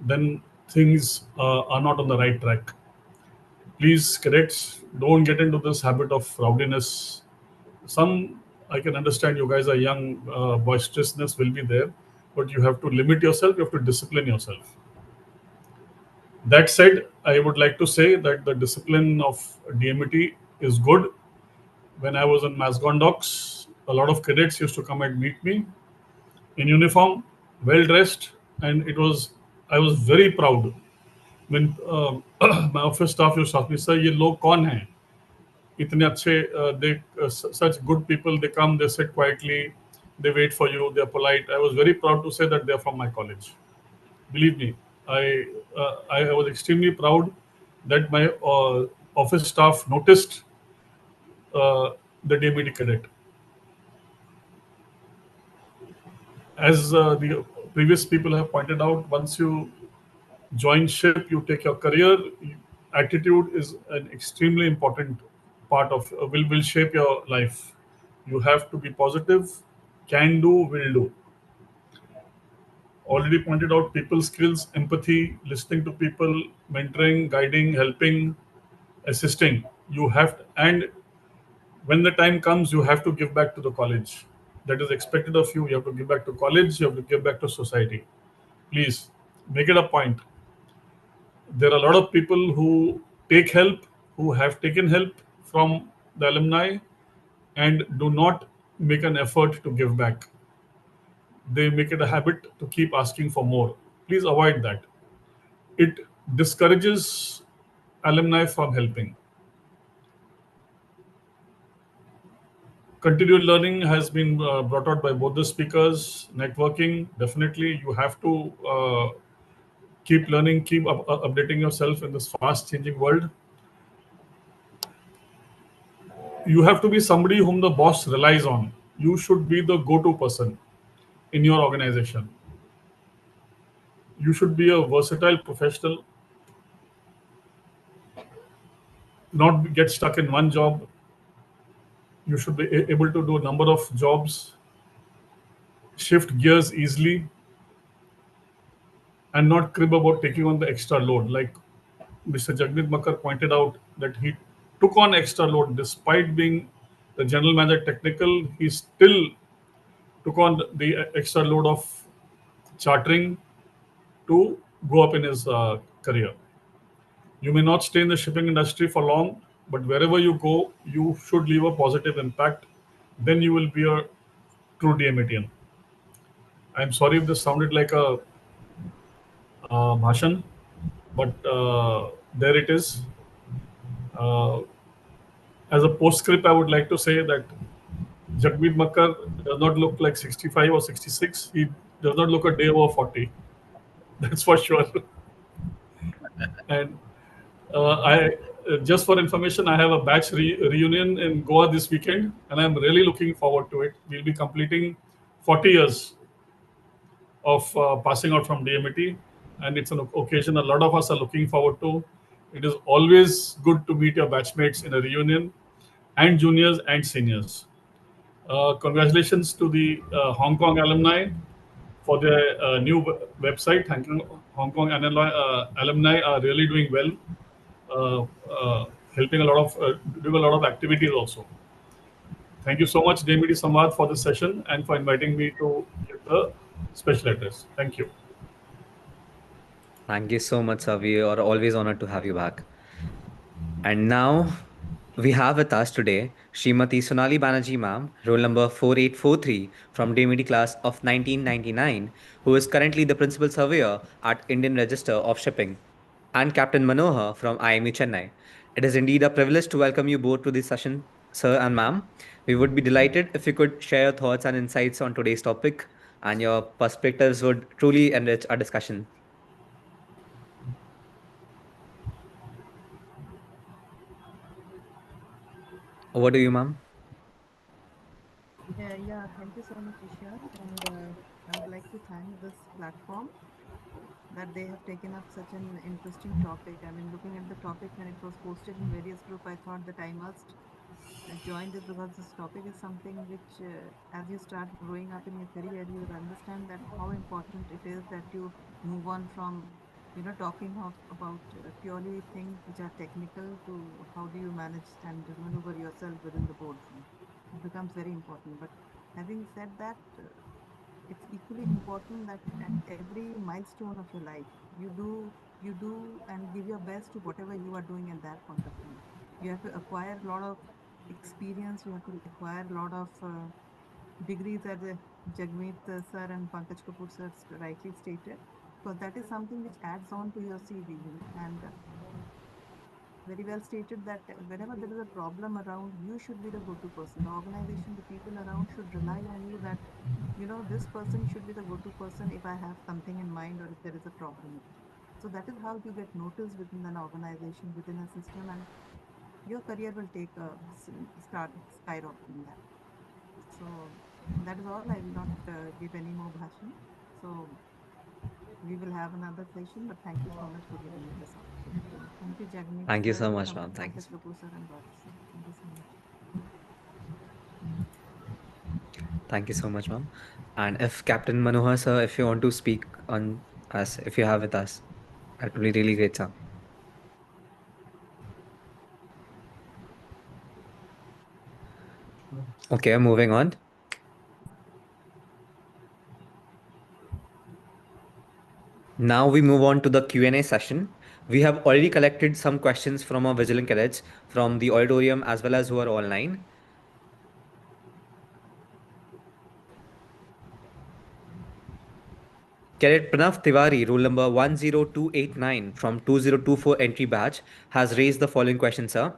then things are not on the right track. Please, cadets, don't get into this habit of rowdiness. Some, I can understand you guys are young, boisterousness will be there, but you have to limit yourself, you have to discipline yourself. That said, I would like to say that the discipline of DMET is good. When I was in Masgon Docks, a lot of cadets used to come and meet me in uniform, well dressed, and I was very proud when my office staff used to ask me, "Sir, ये लोग कौन हैं? इतने अच्छे, such good people. They come, they sit quietly, they wait for you, they are polite." I was very proud to say that they are from my college. Believe me, I was extremely proud that my office staff noticed the DMET cadet. As the previous people have pointed out, once you join ship, you take your career. Attitude is an extremely important part of will shape your life. You have to be positive, can do, will do. Already pointed out people skills, empathy, listening to people, mentoring, guiding, helping, assisting. You have to, and when the time comes, you have to give back to the college. That is expected of you. You have to give back to college. You have to give back to society. Please make it a point. There are a lot of people who take help, who have taken help from the alumni and do not make an effort to give back. They make it a habit to keep asking for more. Please avoid that. It discourages alumni from helping. Continued learning has been brought out by both the speakers. Networking, definitely, you have to keep learning, keep updating yourself in this fast changing world. You have to be somebody whom the boss relies on. You should be the go-to person in your organization. You should be a versatile professional, not get stuck in one job. You should be able to do a number of jobs, shift gears easily, and not crib about taking on the extra load. Like Mr. Jagmeet Makkar pointed out that he took on extra load despite being the general manager technical. He still took on the extra load of chartering to go up in his career. You may not stay in the shipping industry for long, but wherever you go, you should leave a positive impact. Then you will be a true DMETian. I'm sorry if this sounded like a bhashan, but there it is. Uh, as a postscript, I would like to say that Jagmeet Makkar does not look like 65 or 66. He does not look a day over 40. That's for sure. And I just for information, I have a batch reunion in Goa this weekend, and I'm really looking forward to it. We'll be completing 40 years of passing out from DMET, and it's an occasion a lot of us are looking forward to. It is always good to meet your batchmates in a reunion, and juniors and seniors. Congratulations to the Hong Kong alumni for their new website. Hong Kong alumni are really doing well, helping a lot of doing a lot of activities also. Thank you so much, DMET Samvaad, for this session and for inviting me to give the special address. Thank you. Thank you so much, sir. We are always honored to have you back. And now we have with us today Srimati Sonali Banerjee ma'am, roll number 4843 from DMET class of 1999, who is currently the principal surveyor at Indian Register of Shipping, and Captain Manohar from IME Chennai. It is indeed a privilege to welcome you both to this session, sir and ma'am. We would be delighted if you could share your thoughts and insights on today's topic, and your perspectives would truly enrich our discussion. Over to you, ma'am. Yeah, thank you so much, Ishwar. And I would like to thank this platform that they have taken up such an interesting topic. I mean, looking at the topic when it was posted in various group, I thought that I must joined is because this topic is something which, as you start growing up in your career, you will understand that how important it is that you move on from, talking about purely things which are technical to how do you manage and maneuver yourself within the boardroom. It becomes very important. But having said that, it's equally important that at every milestone of your life, you do and give your best to whatever you are doing at that point of time. You have to acquire a lot of experience. You have to acquire a lot of degrees, as Jagmeet sir and Pankaj Kapoor sir rightly stated, because that is something which adds on to your CV. And very well stated that whenever there is a problem around, you should be the go-to person. The organization, the people around should rely on you that, this person should be the go-to person if I have something in mind or if there is a problem. So that is how you get noticed within an organization, within a system, and your career will take a start skyrocketing that. So that is all. I will not give any more bhashan. So we will have another session, but thank you so much for giving me this opportunity. Thank you, Jagmeet Thank you sir, so much, ma'am. Thank you. Pankaj Kapoor sir, and Gaurav sir. Thank you so much. Thank you so much, ma'am. And if Captain Manohar, sir, if you want to speak on us, if you have with us, that would be really great, sir. Okay, moving on. Now we move on to the Q&A session. We have already collected some questions from our vigilant cadets from the auditorium as well as who are online. Cadet Pranav Tiwari, roll number 10289 from 2024 entry batch, has raised the following question, sir.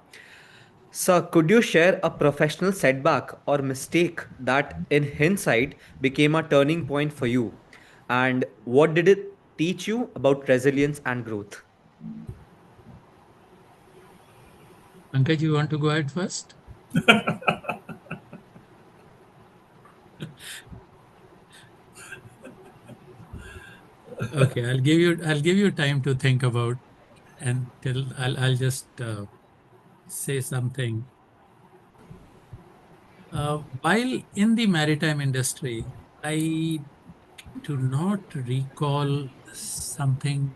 Sir, could you share a professional setback or mistake that, in hindsight, became a turning point for you? And what did it teach you about resilience and growth? Pankaj, you want to go ahead first? Okay, I'll give you time to think about until I'll just say something. While in the maritime industry, I do not recall something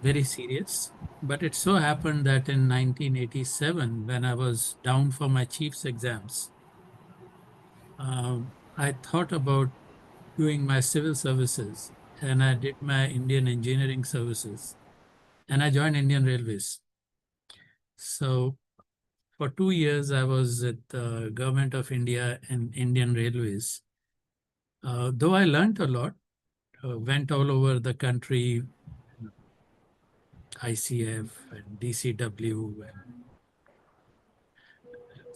very serious, but it so happened that in 1987, when I was down for my chief's exams, I thought about doing my civil services, and I did my Indian engineering services, and I joined Indian Railways. So for 2 years, I was at the Government of India and Indian Railways. Though I learned a lot, went all over the country, ICF and DCW, and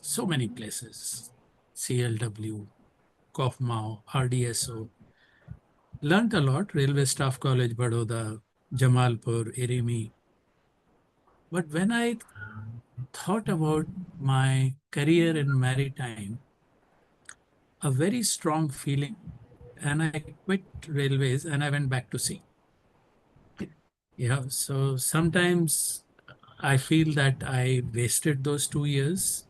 so many places, CLW, COFMAO, RDSO. Learned a lot, Railway Staff College, Baroda, Jamalpur, Irimi. But when I thought about my career in maritime, a very strong feeling, and I quit railways and I went back to sea. Yeah, so sometimes I feel that I wasted those 2 years.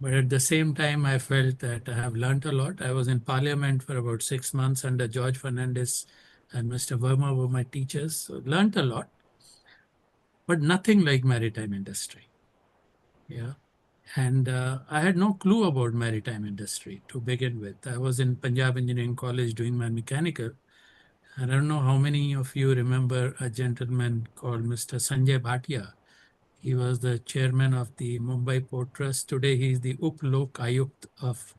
But at the same time, I felt that I have learned a lot. I was in Parliament for about 6 months under George Fernandez and Mr. Verma were my teachers. So learned a lot, but nothing like maritime industry. Yeah. And I had no clue about maritime industry to begin with. I was in Punjab Engineering College doing my mechanical. And I don't know how many of you remember a gentleman called Mr. Sanjay Bhatia. He was the chairman of the Mumbai Port Trust. Today, he is the Up Lok Ayukt of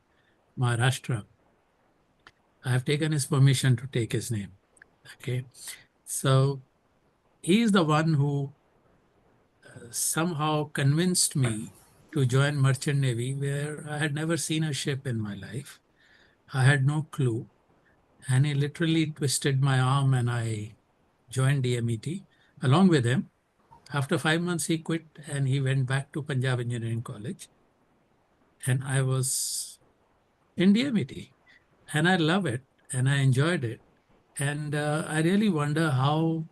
Maharashtra. I have taken his permission to take his name. Okay. So he is the one who somehow convinced me to join Merchant Navy, where I had never seen a ship in my life. I had no clue. And he literally twisted my arm and I joined DMET along with him. After 5 months, he quit and he went back to Punjab Engineering College. And I was in DMET. And I love it and I enjoyed it. And I really wonder how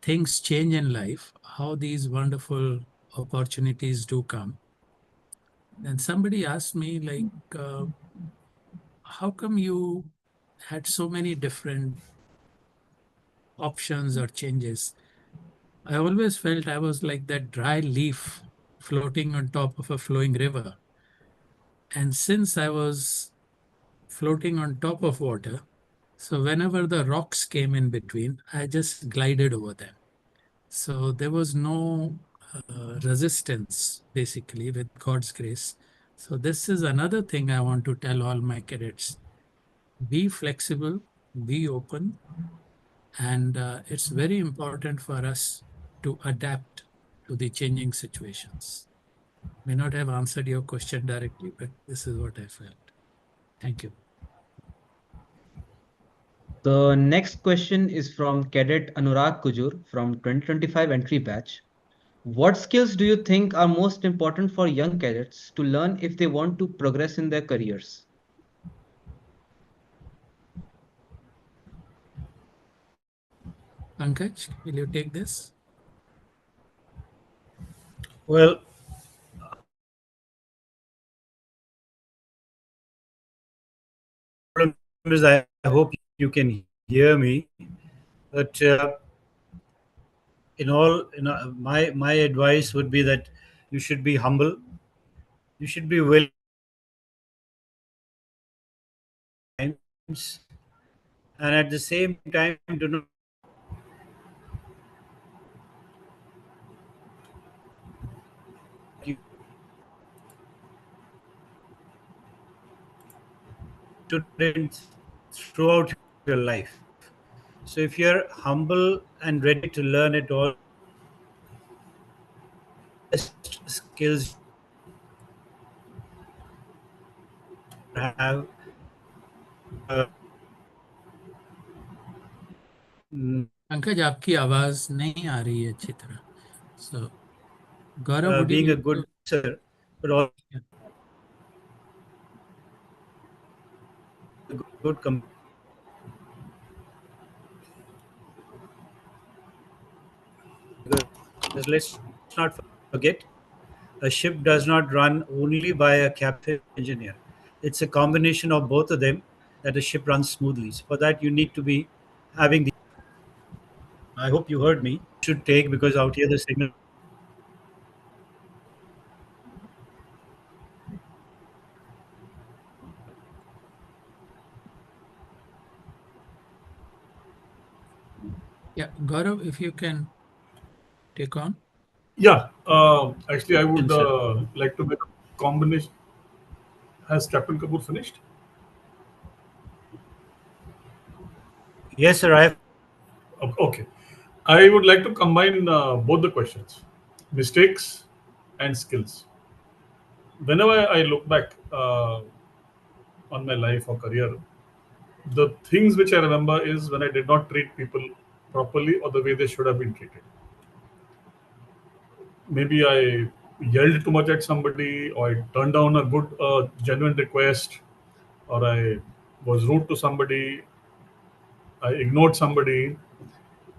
things change in life, how these wonderful opportunities do come. And somebody asked me, like, how come you had so many different options or changes? I always felt I was like that dry leaf floating on top of a flowing river. And since I was floating on top of water, so whenever the rocks came in between, I just glided over them. So there was no resistance, basically, with God's grace. So this is another thing I want to tell all my cadets. Be flexible, be open, and it's very important for us to adapt to the changing situations. May not have answered your question directly, but this is what I felt. Thank you. The next question is from Cadet Anurag Kujur from 2025 entry batch. What skills do you think are most important for young cadets to learn if they want to progress in their careers? Pankaj, will you take this? Well, problem is I hope you can hear me, but my advice would be that you should be humble, you should be willing times, and at the same time do not you students throughout your life. So if you're humble and ready to learn it all, best skills you have. Uh, Pankaj आपकी आवाज नहीं आ रही है अच्छी तरह. So Gaurav, would you being a like good to? sir, but also Yeah. a good because let's not forget, a ship does not run only by a captain engineer. It's a combination of both of them that a ship runs smoothly. So for that, you need to be having the. I hope you heard me. Should take because out here the signal. Yeah, Gaurav, if you can take on. Yeah, actually, I would Sir. like to make a combination. Has Captain Kapoor finished? Yes, sir. I have. Okay. I would like to combine both the questions, mistakes and skills. Whenever I look back on my life or career, the things which I remember is when I did not treat people properly or the way they should have been treated. Maybe I yelled too much at somebody, or I turned down a good, genuine request, or I was rude to somebody, I ignored somebody.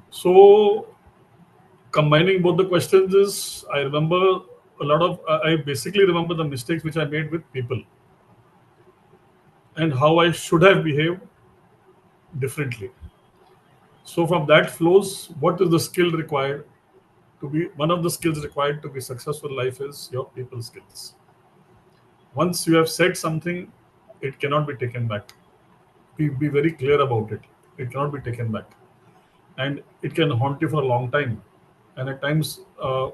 So, combining both the questions is I remember a lot of, I basically remember the mistakes which I made with people and how I should have behaved differently. So, from that flows what is the skill required to be one of the skills required to be successful in life is your people skills. Once you have said something, it cannot be taken back. Be very clear about it. It cannot be taken back, and it can haunt you for a long time. And at times,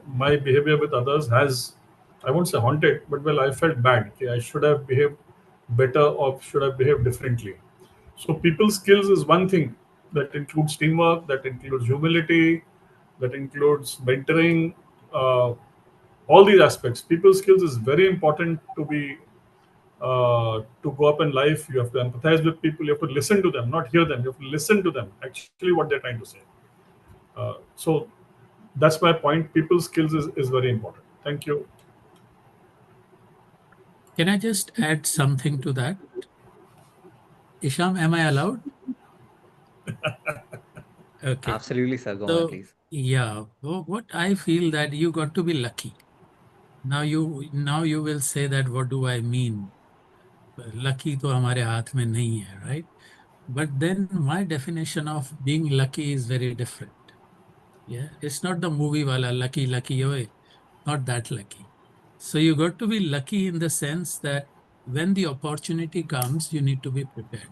my behavior with others has, I won't say haunted, but well, I felt bad. Okay, I should have behaved better or should have behaved differently. So, people skills is one thing that includes teamwork, that includes humility, that includes mentoring, uh, all these aspects. People skills is very important to go up in life. You have to empathize with people. You have to listen to them, not hear them. You have to listen to them, actually, what they're trying to say. So that's my point. People skills is very important. Thank you. Can I just add something to that? Isham, am I allowed? Okay. Absolutely, sir. Go on, So, please. yeah, what I feel that you got to be lucky. Now you will say that what do I mean? Lucky to हमारे हाथ में नहीं है, right? But then my definition of being lucky is very different. Yeah, it's not the movie wala lucky, lucky, oi, not that lucky. So you got to be lucky in the sense that when the opportunity comes, you need to be prepared.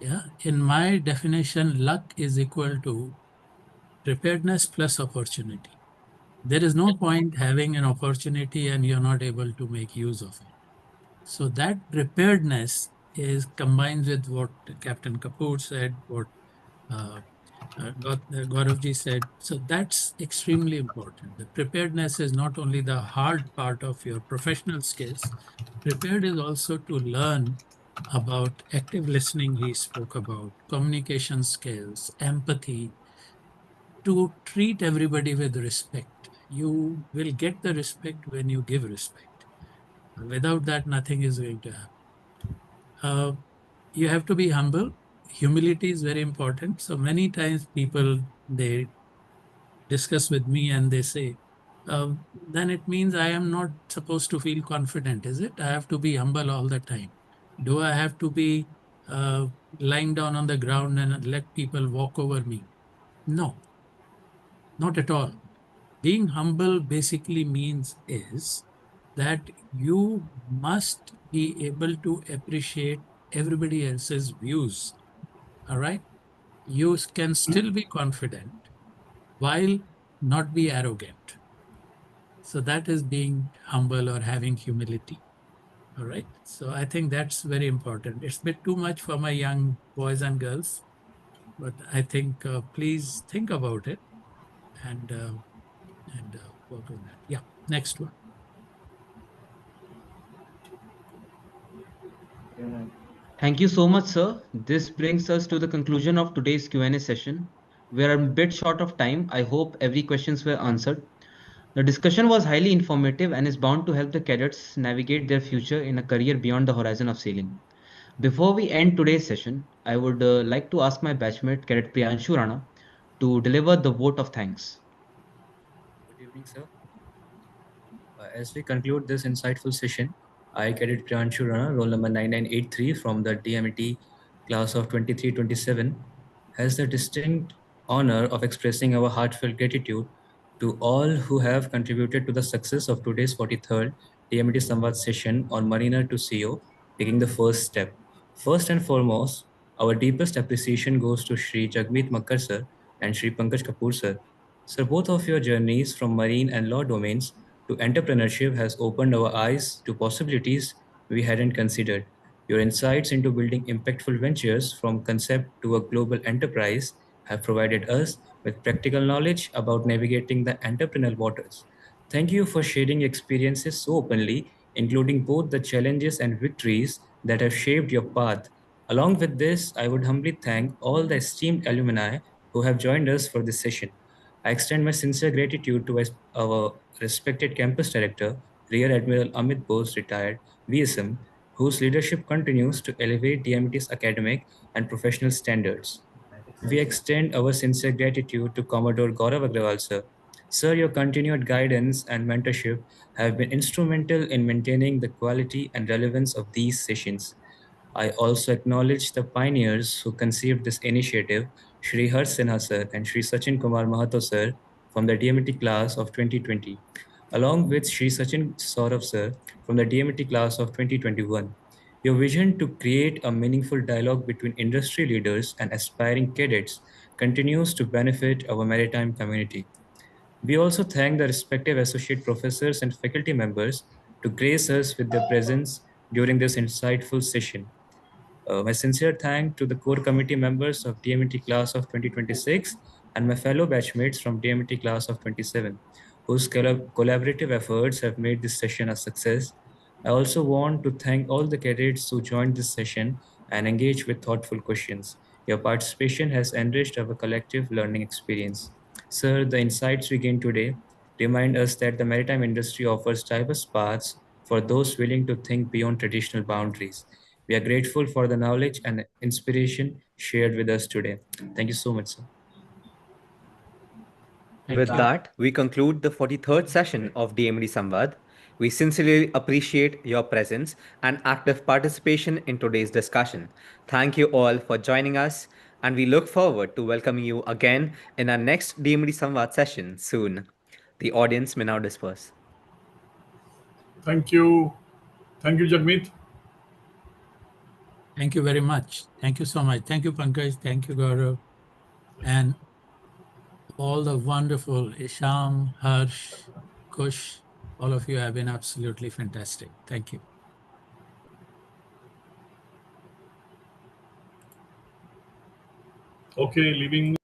Yeah, in my definition, luck is equal to preparedness plus opportunity. There is no point having an opportunity and you're not able to make use of it. So that preparedness is combined with what Captain Kapoor said, what uh, Gauravji said. So that's extremely important. The preparedness is not only the hard part of your professional skills, prepared is also to learn about active listening, he spoke about, communication skills, empathy, to treat everybody with respect. You will get the respect when you give respect. Without that, nothing is going to happen. Uh, you have to be humble. Humility is very important. So many times people, they discuss with me and they say, then it means I am not supposed to feel confident, is it? I have to be humble all the time. Do I have to be uh, lying down on the ground and let people walk over me? No, not at all. Being humble basically means is that you must be able to appreciate everybody else's views. All right. You can still be confident while not be arrogant. So that is being humble or having humility. All right. So I think that's very important. It's a bit too much for my young boys and girls, but I think please think about it and work on that. Yeah. Next one. Thank you so much, sir. This brings us to the conclusion of today's Q&A session. We are a bit short of time. I hope every questions were answered. The discussion was highly informative and is bound to help the cadets navigate their future in a career beyond the horizon of sailing. Before we end today's session, I would like to ask my batchmate, Cadet Priyanshu Rana, to deliver the vote of thanks. Good evening, sir. As we conclude this insightful session, I, Cadet Priyanshu Rana, roll number 9983 from the DMET class of 2327, has the distinct honor of expressing our heartfelt gratitude to all who have contributed to the success of today's 43rd DMET Samvaad session on Mariner to CEO, taking the first step. First and foremost, our deepest appreciation goes to Shri Jagmeet Makkar sir and Shri Pankaj Kapoor sir. Sir, both of your journeys from marine and law domains to entrepreneurship has opened our eyes to possibilities we hadn't considered. Your insights into building impactful ventures from concept to a global enterprise have provided us with practical knowledge about navigating the entrepreneurial waters. Thank you for sharing experiences so openly, including both the challenges and victories that have shaped your path. Along with this, I would humbly thank all the esteemed alumni who have joined us for this session. I extend my sincere gratitude to our respected campus director, Rear Admiral Amit Bose, retired, VSM, whose leadership continues to elevate DMT's academic and professional standards. We extend our sincere gratitude to Commodore Gaurav Agrawal, sir. Sir, your continued guidance and mentorship have been instrumental in maintaining the quality and relevance of these sessions. I also acknowledge the pioneers who conceived this initiative, Shri Harsh Sinha sir and Shri Sachin Kumar Mahato sir from the DMT class of 2020, along with Shri Sachin Saurav sir from the DMT class of 2021. Your vision to create a meaningful dialogue between industry leaders and aspiring cadets continues to benefit our maritime community. We also thank the respective associate professors and faculty members to grace us with their presence during this insightful session. My sincere thanks to the core committee members of DMT class of 2026 and my fellow batchmates from DMT class of 27, whose collaborative efforts have made this session a success. I also want to thank all the cadets who joined this session and engaged with thoughtful questions. Your participation has enriched our collective learning experience. Sir, the insights we gained today remind us that the maritime industry offers diverse paths for those willing to think beyond traditional boundaries. We are grateful for the knowledge and inspiration shared with us today. Thank you so much, sir. With that, we conclude the 43rd session of DMD Samvad. We sincerely appreciate your presence and active participation in today's discussion. Thank you all for joining us, and we look forward to welcoming you again in our next DMD Samvad session soon. The audience may now disperse. Thank you. Thank you, Jagmeet. Thank you very much. Thank you so much. Thank you, Pankaj. Thank you, Gaurav. And all the wonderful Isham, Harsh, Kush, all of you have been absolutely fantastic. Thank you. Okay, leaving